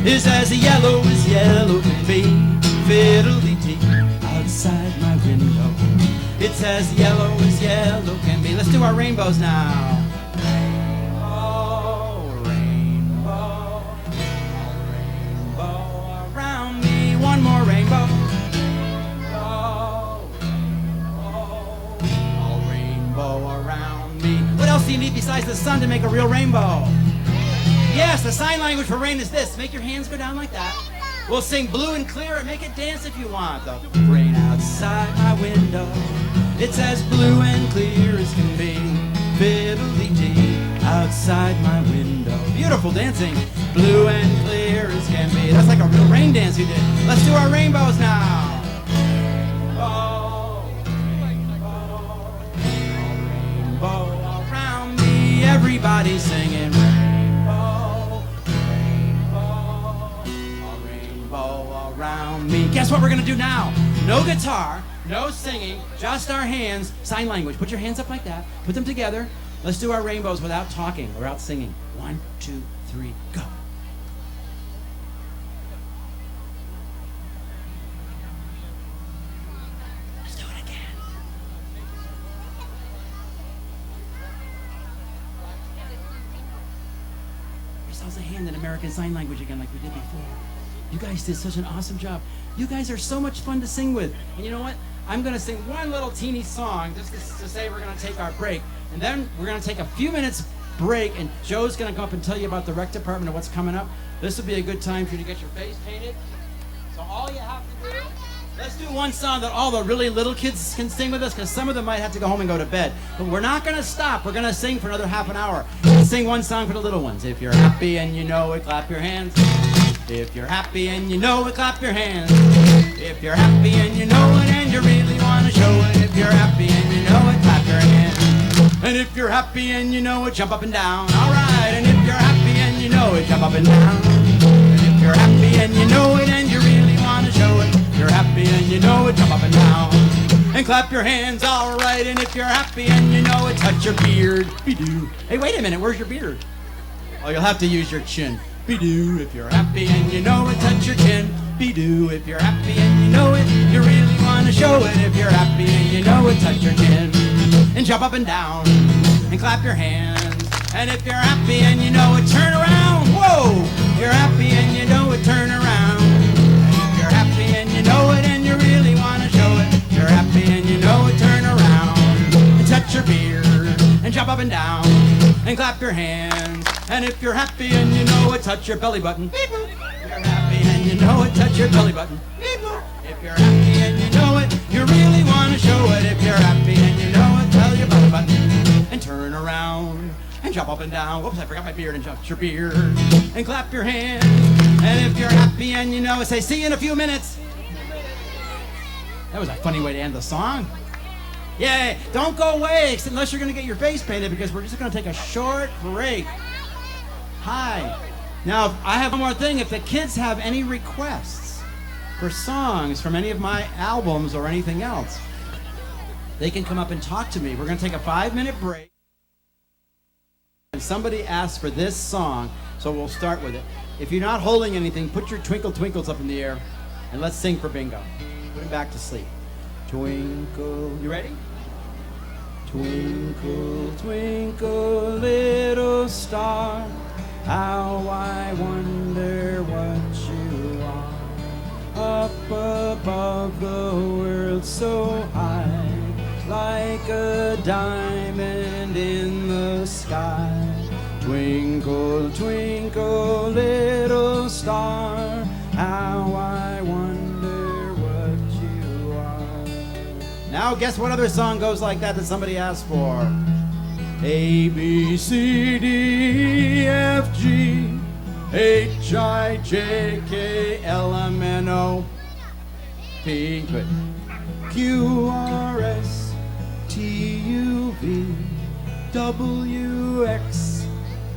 is as yellow can be. Fiddle-dee-dee, outside my window, it's as yellow can be. Let's do our rainbows now. Rainbow, rainbow, a rainbow around me. One more rainbow. Around me. What else do you need besides the sun to make a real rainbow? Yes, the sign language for rain is this. Make your hands go down like that. We'll sing blue and clear and make it dance if you want. The rain outside my window, it's as blue and clear as can be. Fiddle-dee-dee, outside my window. Beautiful dancing. Blue and clear as can be. That's like a real rain dance you did. Let's do our rainbows now. Around me, everybody singing rainbow, rainbow, a rainbow around me. Guess what we're gonna do now? No guitar, no singing, just our hands. Sign language. Put your hands up like that. Put them together. Let's do our rainbows without talking, without singing. 1, 2, 3, go. A hand in American Sign Language again like we did before. You guys did such an awesome job. You guys are so much fun to sing with. And you know what? I'm going to sing one little teeny song just to say we're going to take our break. And then we're going to take a few minutes break, and Joe's going to come up and tell you about the rec department and what's coming up. This will be a good time for you to get your face painted. So all you have to do, let's do one song that all the really little kids can sing with us, because some of them might have to go home and go to bed. But we're not going to stop. We're going to sing for another half an hour. We'll sing one song for the little ones. If you're happy and you know it, clap your hands. If you're happy and you know it, clap your hands. If you're happy and you know it and you really want to show it. If you're happy and you know it, clap your hands. And if you're happy and you know it, jump up and down. All right. And if you're happy and you know it, jump up and down. And if you're happy and you know it and you really want to show it. You're happy and you know it, jump up and down and clap your hands, all right. And if you're happy and you know it, touch your beard. Be-doo. Hey, wait a minute, where's your beard? Oh, you'll have to use your chin. Be-doo. If you're happy and you know it, touch your chin. Be-doo. If you're happy and you know it, you really want to show it. If you're happy and you know it, touch your chin and jump up and down and clap your hands. And if you're happy and you know it, turn around. Whoa! If you're happy and you know it, turn around. You're happy and you know it and you really want to show it. You're happy and you know it, turn around and touch your beard and jump up and down and clap your hands. And if you're happy and you know it, touch your belly button. If you're happy and you know it, touch your belly button. If you're happy and you know it, you really want to show it. If you're happy and you know it, tell your belly button and turn around and jump up and down. Whoops, I forgot my beard. And touch your beard and clap your hands. And if you're happy and you know it, say, see you in a few minutes. That was a funny way to end the song. Yay! Don't go away unless you're going to get your face painted, because we're just going to take a short break. Hi. Now, I have one more thing. If the kids have any requests for songs from any of my albums or anything else, they can come up and talk to me. We're going to take a 5-minute break. And somebody asked for this song, so we'll start with it. If you're not holding anything, put your twinkle twinkles up in the air, and let's sing for bingo. Put him back to sleep. Twinkle. You ready? Twinkle, twinkle, little star, how I wonder what you are. Up above the world so high, like a diamond in the sky. Twinkle, twinkle, little star, how I wonder what you are. Now guess what other song goes like that somebody asked for? A, B, C, D, E, F, G, H, I, J, K, L, M, N, O, P, good. Q, R, S, T, U, V, W, X,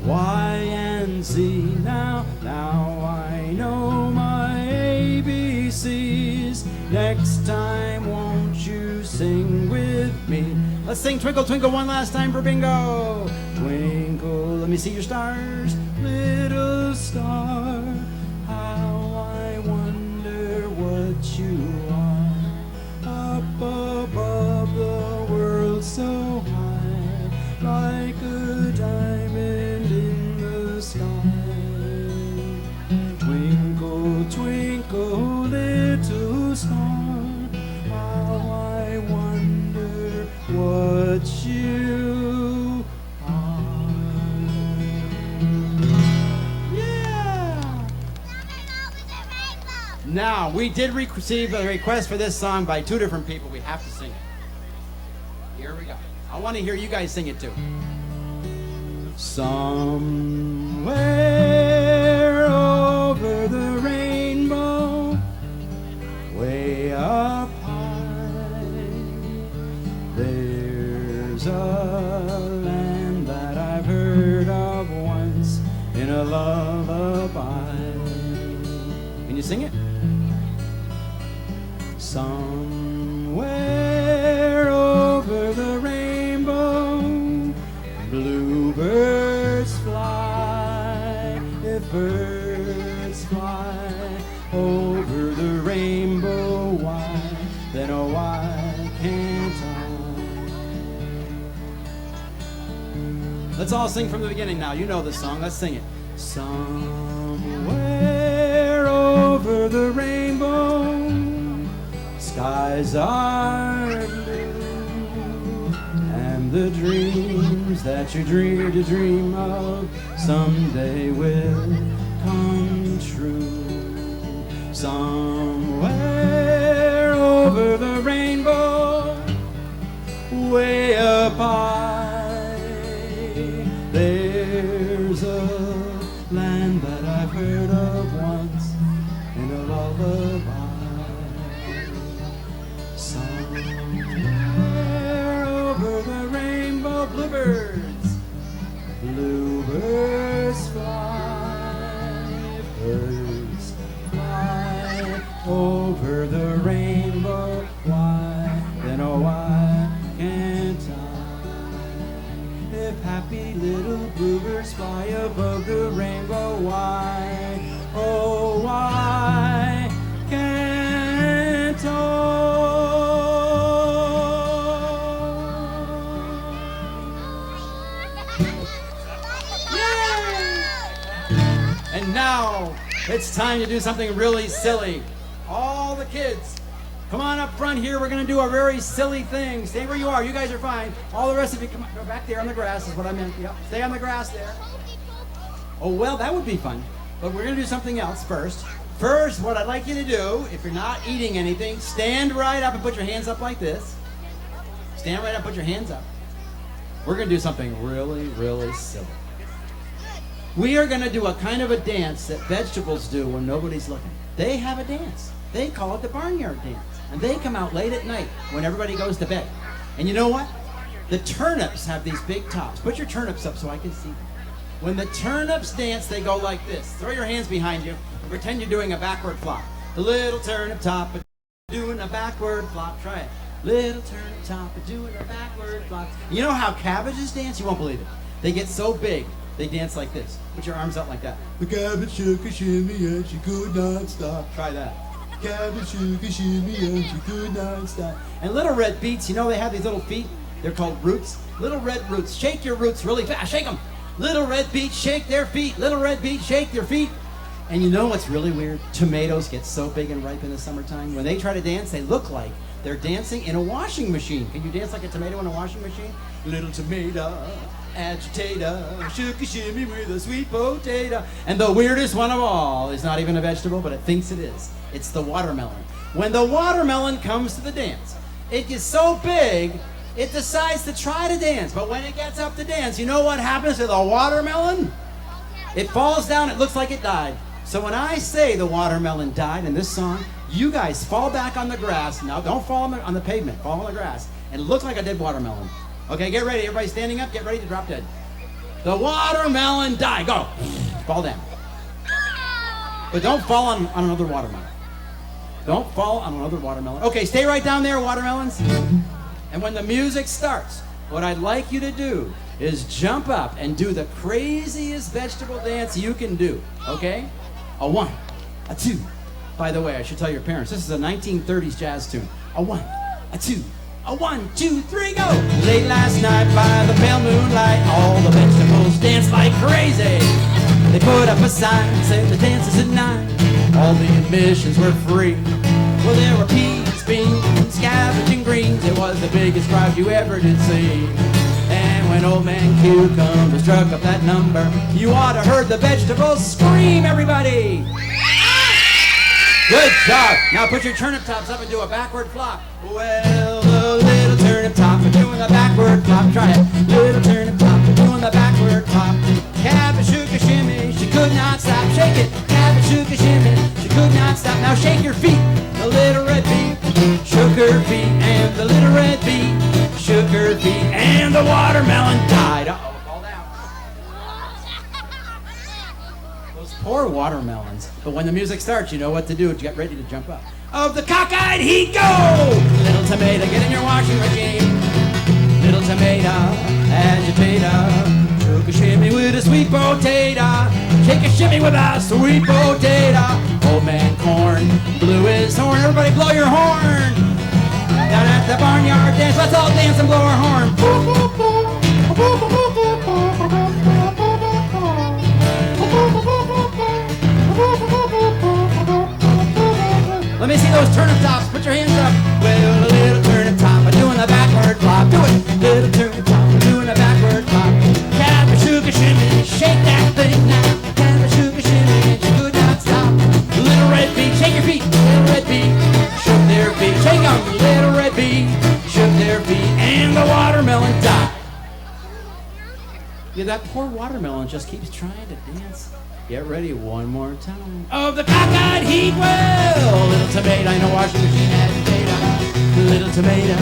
Y, and Z. Now I know my ABCs. Next time, won't you sing with me? Let's sing Twinkle, Twinkle one last time for bingo. Twinkle, let me see your stars. Little star, how I wonder what you are. Up above the world so high, like a diamond in the sky. Twinkle, twinkle, little star, how I wonder what you are. Yeah! Now, we did receive a request for this song by two different people. We have to sing it. Here we go. I want to hear you guys sing it too. Somewhere over the rainbow, way up high, there's a land that I've heard of once in a lullaby. Can you sing it? Somewhere over the rainbow, bluebirds fly. If birds fly over the rainbow, why, then oh why can't I? Let's all sing from the beginning now. You know this song. Let's sing it. Somewhere over the rainbow, skies are blue, and the dreams that you dream of someday will come true. Somewhere over the rainbow, way up high, there's a land that I've heard of once in a lullaby. Somewhere over the rainbow, bluebirds, bluebirds fly, birds fly over the rainbow. Why, then oh why can't I? If happy little bluebirds fly above the rainbow, why, oh why can't I? And now it's time to do something really silly. All the kids, come on up front here. We're going to do a very silly thing. Stay where you are. You guys are fine. All the rest of you, come on, go back there on the grass is what I meant. Yep. Stay on the grass there. Oh, well, that would be fun. But we're going to do something else first. First, what I'd like you to do, if you're not eating anything, stand right up and put your hands up like this. Stand right up, put your hands up. We're going to do something really, really silly. We are going to do a kind of a dance that vegetables do when nobody's looking. They have a dance. They call it the barnyard dance. And they come out late at night when everybody goes to bed. And you know what? The turnips have these big tops. Put your turnips up so I can see them. When the turnips dance, they go like this. Throw your hands behind you and pretend you're doing a backward flop. The little turnip top doing a backward flop. Try it. Little turnip top doing a backward flop. You know how cabbages dance? You won't believe it. They get so big, they dance like this. Put your arms out like that. The cabbage shook a shimmy and she could not stop. Try that. Cabbage shook a shimmy and she could not stop. And little red beets, you know they have these little feet? They're called roots. Little red roots. Shake your roots really fast. Shake them. Little red beets shake their feet. Little red beets shake their feet. And you know what's really weird? Tomatoes get so big and ripe in the summertime. When they try to dance, they look like they're dancing in a washing machine. Can you dance like a tomato in a washing machine? Little tomato, agitator, shook a shimmy with a sweet potato. And the weirdest one of all is not even a vegetable, but it thinks it is. It's the watermelon. When the watermelon comes to the dance, it gets so big, It decides to try to dance, but when it gets up to dance, you know what happens to the watermelon? It falls down, it looks like it died. So when I say the watermelon died in this song, you guys fall back on the grass. Now don't fall on the pavement, fall on the grass. And look like a dead watermelon. Okay, get ready, everybody standing up, get ready to drop dead. The watermelon died, go. Fall down. But don't fall on another watermelon. Don't fall on another watermelon. Okay, stay right down there, watermelons. And when the music starts, what I'd like you to do is jump up and do the craziest vegetable dance you can do, okay? A 1, a 2. By the way, I should tell your parents, this is a 1930s jazz tune. A 1, a 2, a 1, 2, 3, go! Late last night by the pale moonlight, all the vegetables danced like crazy. They put up a sign, said the dance is at 9. All the admissions were free. Well, there were peas, beans, cabbage, and greens. It was the biggest crowd you ever did see. And when old man Cucumber struck up that number, you ought to heard the vegetables scream, everybody! Good job! Now put your turnip tops up and do a backward flop. Well, the little turnip top are doing the backward flop. Try it. Little turnip top are doing the backward flop. Cabbage shook a shimmy, she could not stop. Shake it. Cabbage shook a shimmy, she could not stop. Now shake your feet. The little red bee shook her feet, and the little red bee shook her feet, and the watermelon died. Uh-oh, fall down. Those poor watermelons. But when the music starts, you know what to do. Get ready to jump up. Of the cockeyed heat, go! Little tomato, get in your washing machine. Little tomato, agitator. Shook a shimmy with a sweet potato. Shake a shimmy with a sweet potato. Old man Corn blew his horn. Everybody blow your horn. Down at the barnyard dance, let's all dance and blow our horn. Let me see those turnip tops. Put your hands up. Well, a little turnip top, I'm doing the backward flop. Do it. Little turnip top, I'm doing the backward flop. Cabbage, sugar, shimmy, shake that thing now. Cabbage, sugar, shimmy, and she could not stop. Little red bee, shake your feet. Little red bee, shook their feet. Shake them. Little red bee, shook their feet, and the watermelon died. Yeah, that poor watermelon just keeps trying to dance. Get ready one more time. Of the cockeyed heat, well, little tomato, I know washing machine agitator. Little tomato,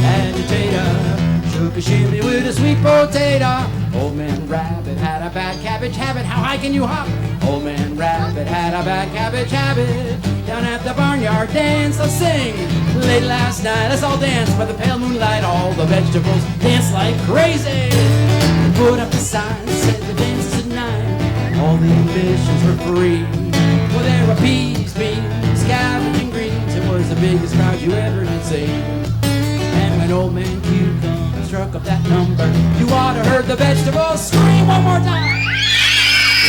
agitator. Shook a shimmy with a sweet potato. Old man Rabbit had a bad cabbage habit. How high can you hop? Old man Rabbit had a bad cabbage habit. Down at the barnyard dance, let's sing. Late last night, let's all dance by the pale moonlight. All the vegetables dance like crazy. Put up the sign, said the dance is at 9. All the ambitions were free. Well, there were peas, beans, cabbage, and greens. It was the biggest crowd you ever did see. And when old man Cucumber struck up that number, you ought to heard the vegetables scream one more time.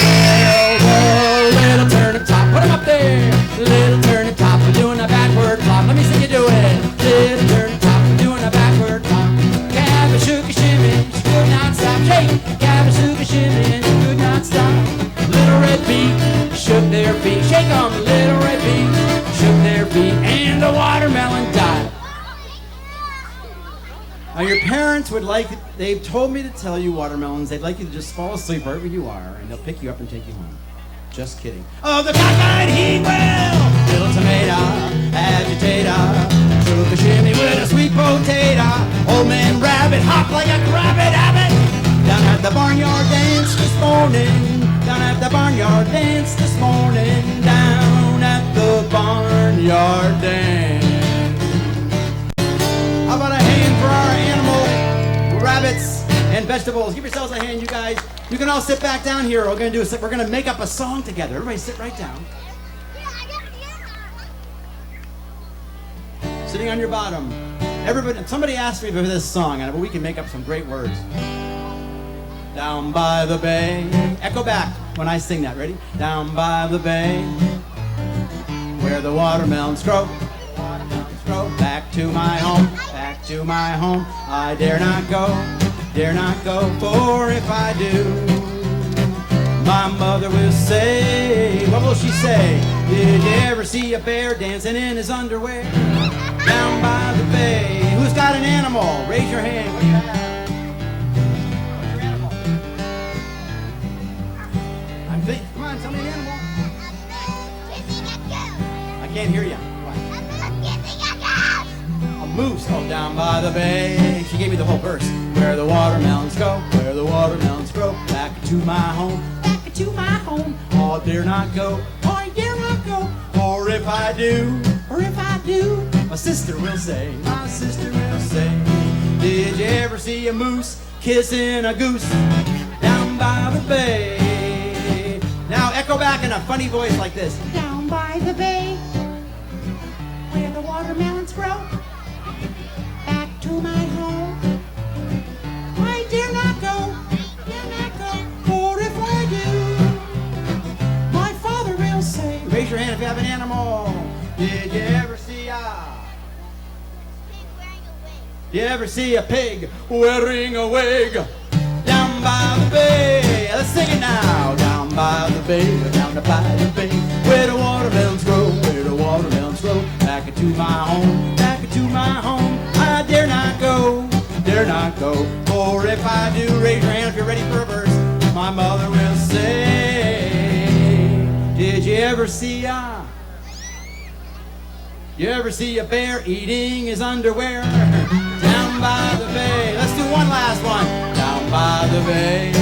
Well, whoa, little turnip top, put 'em up there. Little turnip top, we're doing a backward flop. Let me see you do it. Little turnip top, we're doing a backward flop. Cabbage shook a shimmy, she could not stop. Shake, cabbage shook a shimmy, and she could not stop. Little red bee shook their feet. Shake 'em, little red bee shook their feet, and the watermelon died. Now your parents would like, they've told me to tell you, watermelons, they'd like you to just fall asleep wherever you are, and they'll pick you up and take you home. Just kidding. Oh, the cockeyed heat, well, little tomato, agitator. Shook a shimmy with a sweet potato. Old man Rabbit hopped like a rabbit habit. Down at the barnyard dance this morning. Down at the barnyard dance this morning. Down at the barnyard dance. How about a hand for our animal rabbits and vegetables? Give yourselves a hand, you guys. You can all sit back down here. We're gonna make up a song together. Everybody sit right down. Sitting on your bottom. Everybody, somebody asked me for this song, but we can make up some great words. Down by the bay. Echo back when I sing that. Ready? Down by the bay, where the watermelons grow. Back to my home, back to my home. I dare not go, for if I do, my mother will say, what will she say? Did you ever see a bear dancing in his underwear? Down by the bay, who's got an animal? Raise your hand. What do you have? What's your animal? Come on, tell me an animal. I can't hear you. A moose. Oh, down by the bay. She gave me the whole verse. Where the watermelons go, where the watermelons grow. Back to my home, back to my home. Oh, I dare not go, oh, I dare not go. Or if I do, my sister will say, my sister will say. Did you ever see a moose kissing a goose down by the bay? Now echo back in a funny voice like this. Down by the bay, where the watermelons grow. Back to my home, I dare not go, for if I do, my father will say. Raise your hand if you have an animal. Did you ever see You ever see a pig wearing a wig down by the bay? Let's sing it now. Down by the bay, down by the bay, where the watermelons grow, where the watermelons grow. Back to my home, back to my home. I dare not go, dare not go. For if I do, raise your hand if you're ready for a verse. My mother will say, did you ever see You ever see a bear eating his underwear? Down by the bay. Let's do one last one. Down by the bay,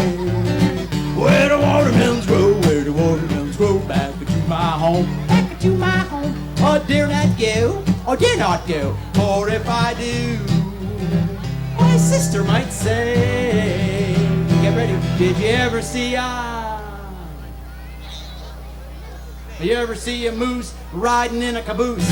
where the watermelons grow, where the watermelons grow. Back to my home, back to my home. Oh, dare not go, oh, dare not go. For if I do, my sister might say. Get ready. Did you ever see You ever see a moose riding in a caboose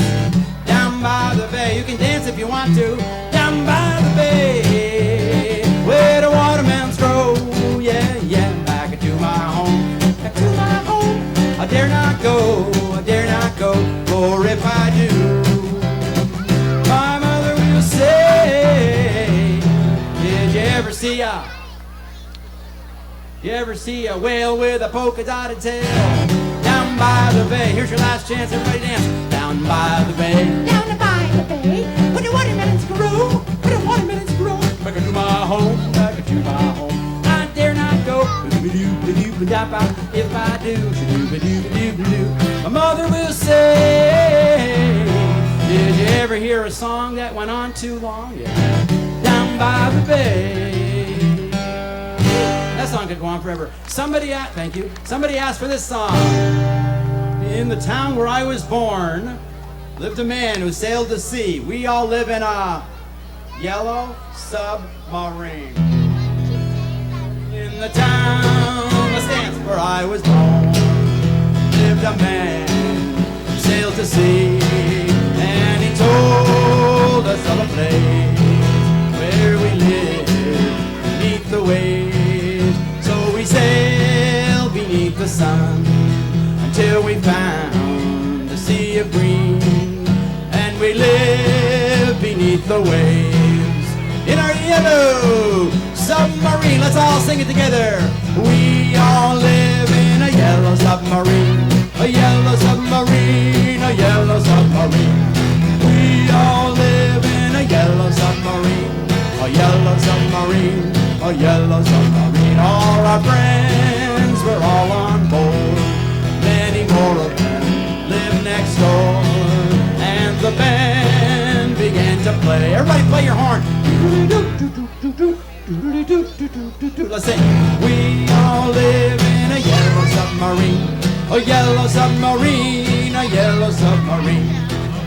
down by the bay? You can dance if you want to. Down by the bay, where the watermelons grow. Yeah, yeah. Back to my home, back to my home. I dare not go, I dare not go. For if I do, my mother will say, did you ever see You ever see a whale with a polka dotted tail? Down by the bay. Here's your last chance, everybody dance. Down by the bay, Down by the bay, where the watermelons grow, where the watermelons grow. back to my home, back to my home. I dare not go. If I do, my mother will say, did you ever hear a song that went on too long? Yeah. Down by the bay. That song could go on forever. Thank you. Somebody asked for this song. In the town where I was born, lived a man who sailed the sea. We all live in a yellow submarine. In the town, let's dance, where I was born, lived a man who sailed the sea. And he told us of a place where we live beneath the waves. So we sailed beneath the sun until we found a sea of green, and we live beneath the waves in our yellow submarine. Let's all sing it together. We all live in a yellow submarine, a yellow submarine, a yellow submarine. We all live in a yellow submarine, a yellow submarine, a yellow submarine. All our friends were all on board. Many more of them live next door. And the band began to play. Everybody play your horn. Let's sing. We all live in a yellow submarine, a yellow submarine, a yellow submarine.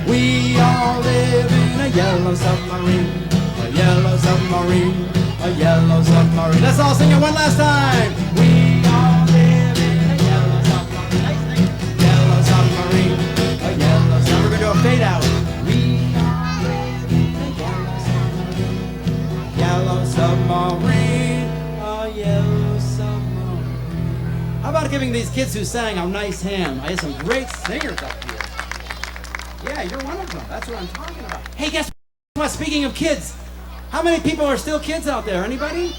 We all live in a yellow submarine, a yellow submarine, a yellow submarine. Let's all sing it one last time. We all live in a yellow submarine, yellow submarine, a yellow submarine. We're gonna do a fade out. We all live in a yellow submarine, a yellow submarine. How about giving these kids who sang a nice hand? I had some great singers up here. Yeah, you're one of them. That's what I'm talking about. Hey, guess what? Speaking of kids, how many people are still kids out there? Anybody?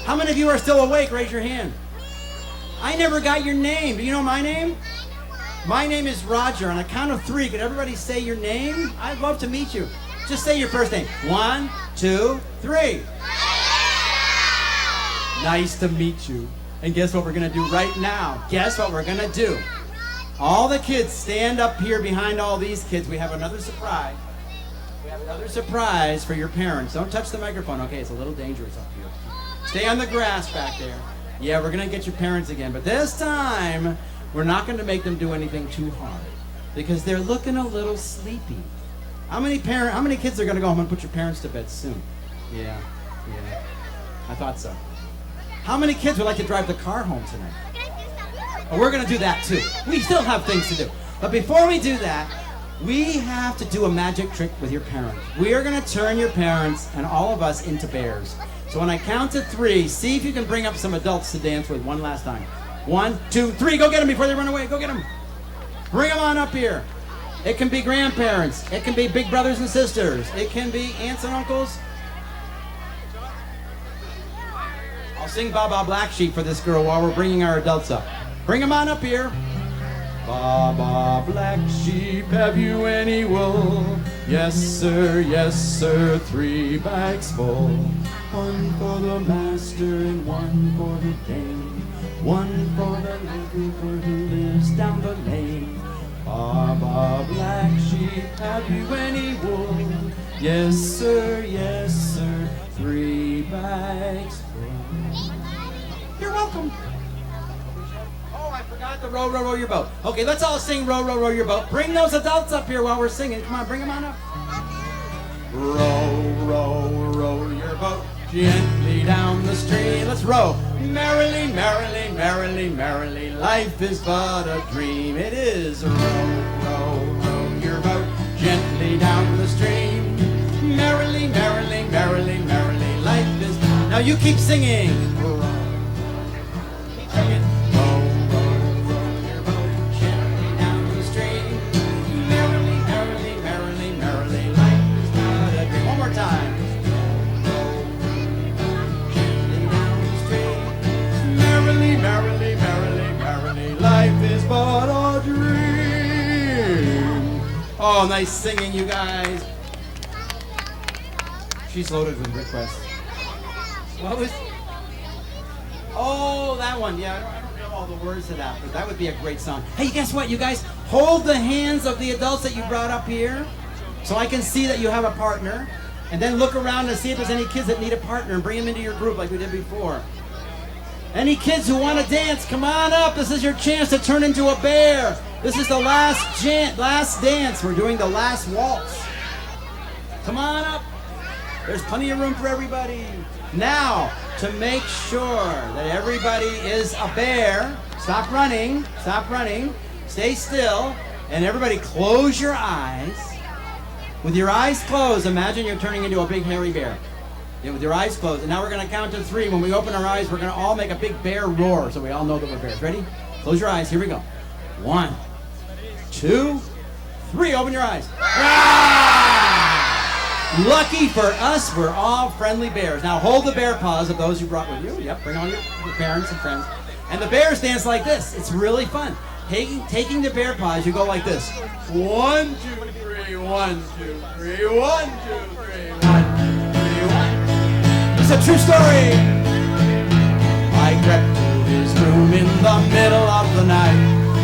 How many of you are still awake? Raise your hand. I never got your name. Do you know my name? My name is Rodger. On a count of 3, could everybody say your name? I'd love to meet you. Just say your first name. 1, 2, 3. Nice to meet you. And guess what we're gonna do right now? Guess what we're gonna do? All the kids stand up here behind all these kids. We have another surprise. We have another surprise for your parents. Don't touch the microphone, okay? It's a little dangerous up here. Stay on the grass back there. Yeah, we're gonna get your parents again, but this time, we're not gonna make them do anything too hard because they're looking a little sleepy. How many kids are gonna go home and put your parents to bed soon? Yeah, I thought so. How many kids would like to drive the car home tonight? Oh, we're gonna do that too. We still have things to do. But before we do that, we have to do a magic trick with your parents. We are gonna turn your parents and all of us into bears. So when I count to 3, see if you can bring up some adults to dance with one last time. 1, 2, 3, go get them before they run away. Go get them. Bring them on up here. It can be grandparents. It can be big brothers and sisters. It can be aunts and uncles. I'll sing Baba Black Sheep for this girl while we're bringing our adults up. Bring them on up here. Baba Black Sheep, have you any wool? Yes, sir, 3 bags full. 1 for the master and 1 for the dame. 1 for the little girl who lives down the lane. Baba Black Sheep, have you any wool? Yes, sir, 3 bags full. You're welcome. Oh, I forgot to row, row, row your boat. Okay, let's all sing row, row, row your boat. Bring those adults up here while we're singing. Come on, bring them on up. Row, row, row your boat gently down the stream. Let's row. Merrily, merrily, merrily, merrily, life is but a dream. It is. Row, row, row your boat gently down the stream. Merrily, merrily, merrily, merrily, life is... Now you keep singing. Keep singing. Row, row, row your boat gently down the stream. Merrily, merrily, merrily, merrily, life is but a dream. One more time. Merrily, merrily, merrily, life is but a dream. Oh, nice singing, you guys. She's loaded with requests. What was... Oh, that one. Yeah, I don't know all the words to that, but that would be a great song. Hey, guess what, you guys? Hold the hands of the adults that you brought up here so I can see that you have a partner. And then look around and see if there's any kids that need a partner and bring them into your group like we did before. Any kids who want to dance, come on up. This is your chance to turn into a bear. This is the last dance. We're doing the last waltz. Come on up. There's plenty of room for everybody. Now, to make sure that everybody is a bear, stop running, stay still, and everybody close your eyes. With your eyes closed, imagine you're turning into a big hairy bear. Yeah, with your eyes closed. And now we're going to count to 3. When we open our eyes, we're going to all make a big bear roar so we all know that we're bears. Ready? Close your eyes. Here we go. 1, 2, 3. Open your eyes. Lucky for us, we're all friendly bears. Now hold the bear paws of those you brought with you. Yep, bring all your parents and friends. And the bears dance like this. It's really fun. Taking the bear paws, you go like this. 1, 2, 3, 1, 2, 3, 1, 2, 3, 1, 2, 3, 1. It's a true story. I crept to his room in the middle of the night.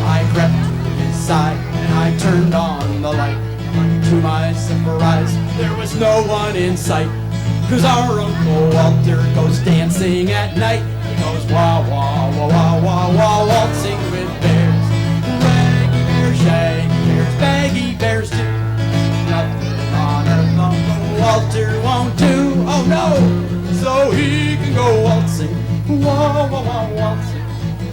I crept to his side and I turned on the light. To my surprise, there was no one in sight. 'Cause our Uncle Walter goes dancing at night. He goes wah, wah, wah, wah, wah, wah, waltzing with bears. Raggy bears, shaggy bears, baggy bears too. Nothing on earth Uncle Walter won't do. Oh no! So he can go waltzing, wah, wah, wah, waltzing.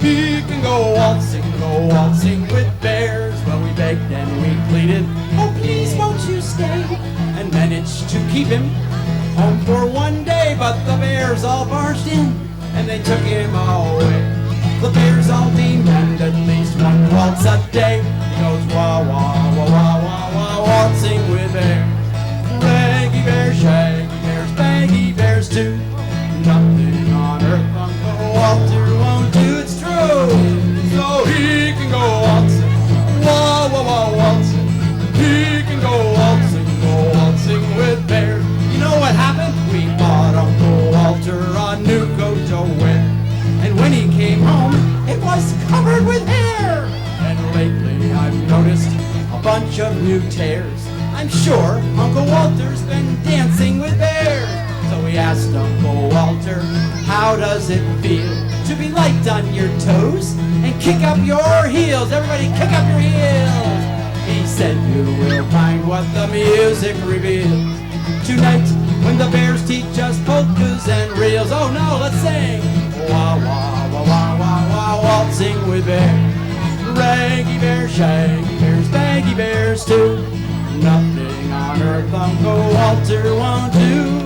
He can go waltzing with bears. Well, we begged and we pleaded, oh please won't you stay? And managed to keep him home for one day. But the bears all barged in and they took him away. The bears all demand at least 1 waltz a day. He goes wah, wah, wah, wah, wah, wah, waltzing with bears. Raggy bears, shaggy bears, baggy bears too. Nothing on earth Uncle Walter won't do, it's true. So he can go waltzing, wah, wah, wah, waltzing. He can go waltzing with And when he came home, it was covered with hair. And lately I've noticed a bunch of new tears. I'm sure Uncle Walter's been dancing with bears. So we asked Uncle Walter, how does it feel to be light on your toes and kick up your heels? Everybody kick up your heels. He said you will find what the music reveals. Tonight when the bears teach us polkas and reels. Oh no, let's sing. Wah, wah, wah, wah, wah, wah, waltzing with bears. Raggy bears, shaggy bears, baggy bears too. Nothing on earth Uncle Walter won't do.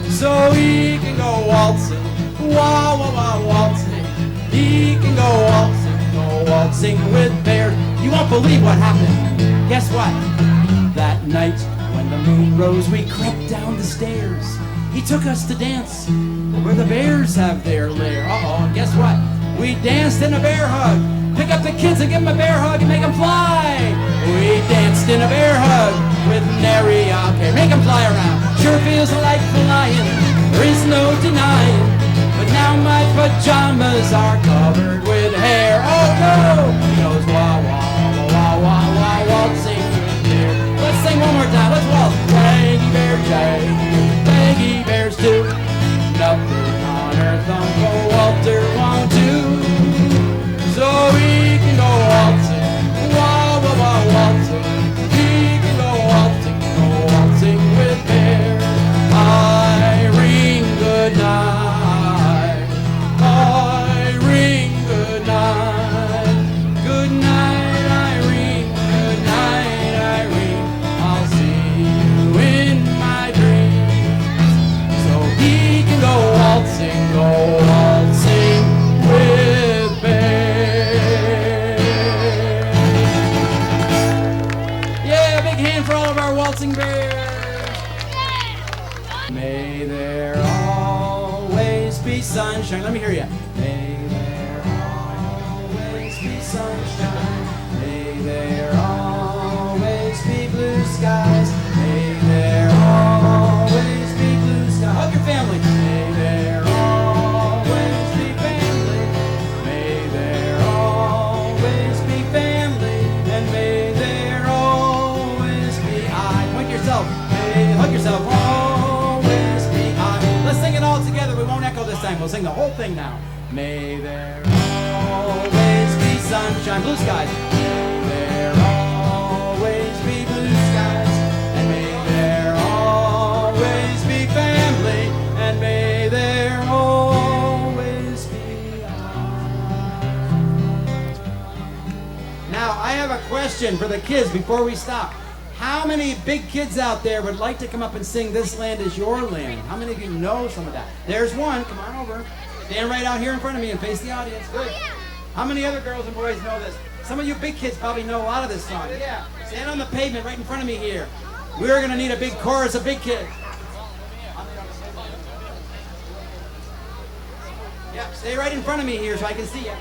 So he can go waltzing, wah, wah, wah, waltzing. He can go waltzing with bears. You won't believe what happened. Guess what? That night when the moon rose, we crept down the stairs. He took us to dance where the bears have their lair. Uh-oh, and guess what? We danced in a bear hug. Pick up the kids and give them a bear hug and make them fly. We danced in a bear hug with nary a care. Make them fly around. Sure feels like flying. There is no denying. But now my pajamas are covered with hair. Oh no! He goes wah wah wah wah wah wah waltzing with bear. Let's sing one more time. Let's waltz. Shaggy bear, baggy bears too. Nothing on earth Uncle Walter won't do. So he can go waltzing, wah wah wah waltzing. He can go waltzing with bear. Irene, good night. Irene, good night. Good night, Irene. Good night, Irene. I'll see you in my dreams. So he can go waltzing with bear. Yeah, a big hand for all of our waltzing bears. May there always be sunshine. Let me hear you. May there always be sunshine. May there always be blue skies. May there always be blue skies. Hug your family. May there always be family. May there always be family. And may there always be I. Point yourself. Hey, hug yourself. Always be I. Let's sing it all together. We won't echo this time. We'll sing the whole thing now. May there always be sunshine. Blue skies. May there always be blue skies. And may there always be family. And may there always be I. Now, I have a question for the kids before we stop. How many big kids out there would like to come up and sing This Land Is Your Land? How many of you know some of that? There's one. Come on over. Stand right out here in front of me and face the audience. Good. How many other girls and boys know this? Some of you big kids probably know a lot of this song. Yeah. Stand on the pavement right in front of me here. We're going to need a big chorus of big kids. Yeah, stay right in front of me here so I can see you.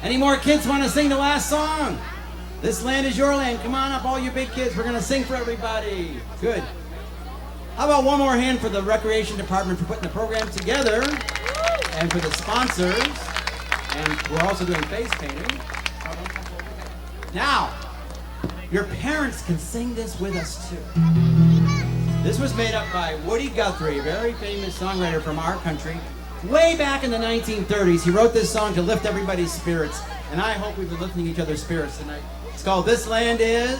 Any more kids want to sing the last song? This land is your land. Come on up, all you big kids. We're going to sing for everybody. Good. How about one more hand for the Recreation Department for putting the program together and for the sponsors. And we're also doing face painting. Now, your parents can sing this with us too. This was made up by Woody Guthrie, a very famous songwriter from our country. Way back in the 1930s, he wrote this song to lift everybody's spirits. And I hope we've been lifting each other's spirits tonight. It's called This Land Is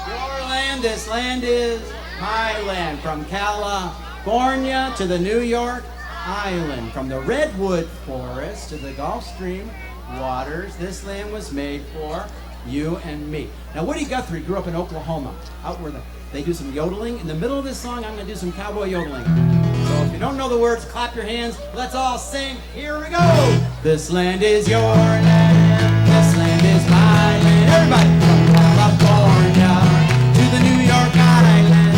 Your Land. This land is my land. From California to the New York Island. From the Redwood Forest to the Gulf Stream waters. This land was made for you and me. Now, Woody Guthrie grew up in Oklahoma, out where they do some yodeling. In the middle of this song, I'm going to do some cowboy yodeling. So if you don't know the words, clap your hands. Let's all sing. Here we go. This land is your land. This land is my land. Everybody. From California to the New York Island.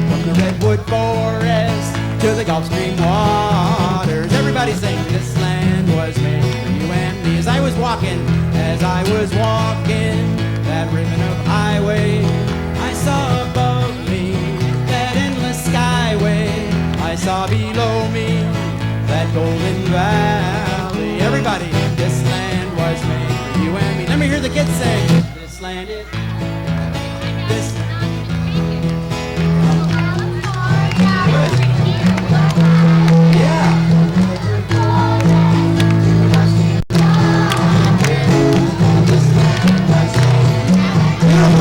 From the Redwood Forest to the Gulf Stream waters. Everybody sing. This land was made for you and me. As I was walking that ribbon of highway, I saw above me that endless skyway. I saw below me that Golden Valley. Everybody, this land was made for you and me. Let me hear the kids sing. This land is, this yeah.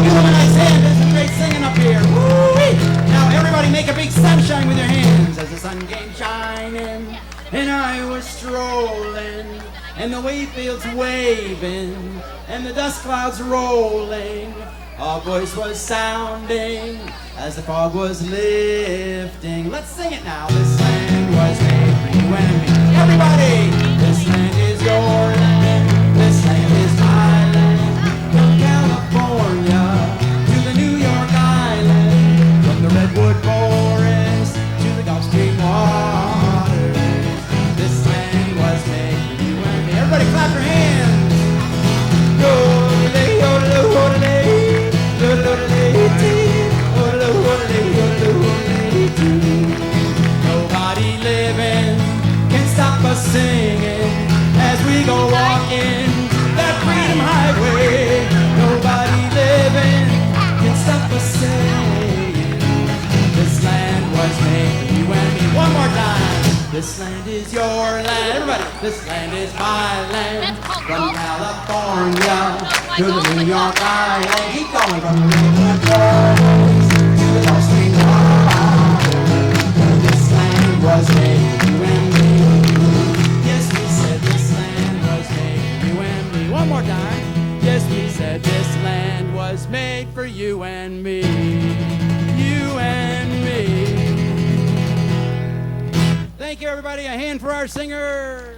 Give them a nice hand. There's some great singing up here. Woo-wee. Now everybody make a big sunshine with your hands as the sun came shining and I was strolling and the wheat fields waving and the dust clouds rolling. Our voice was sounding as the fog was lifting. Let's sing it now. This land was made for you and me. Everybody, this land is your land. This land is my land. From California to the New York Island, from the Redwood Forest to the Gulf Stream waters. This land was made for you and me. Everybody clap your hands. Yodelay, yodelay, yodelay, yodelay, tee, yodelay, yodelay, yodelay, tee. Nobody living can stop us singing as we go walking that freedom highway. Nobody living can stop us saying this land was made for you and me. One more time. This land is your land. Everybody, this land is my land. From California to the New York Island. Keep going. From the Redwood Forest to the Gulf Stream waters. This land was made for you and me. Yes, we said this land was made for you and me. One more time. Yes, we said this land was made for you and me. You and me. Thank you, everybody. A hand for our singers.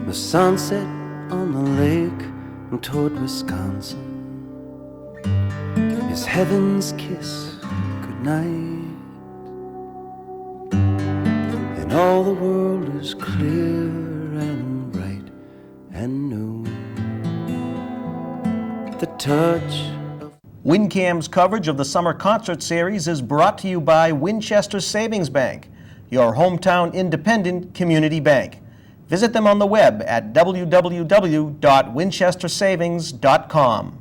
The sunset on the lake and toward Wisconsin is heaven's kiss goodnight, and all the world is clear and bright and new. The touch of WinCam's coverage of the summer concert series is brought to you by Winchester Savings Bank, your hometown independent community bank. Visit them on the web at www.winchestersavings.com.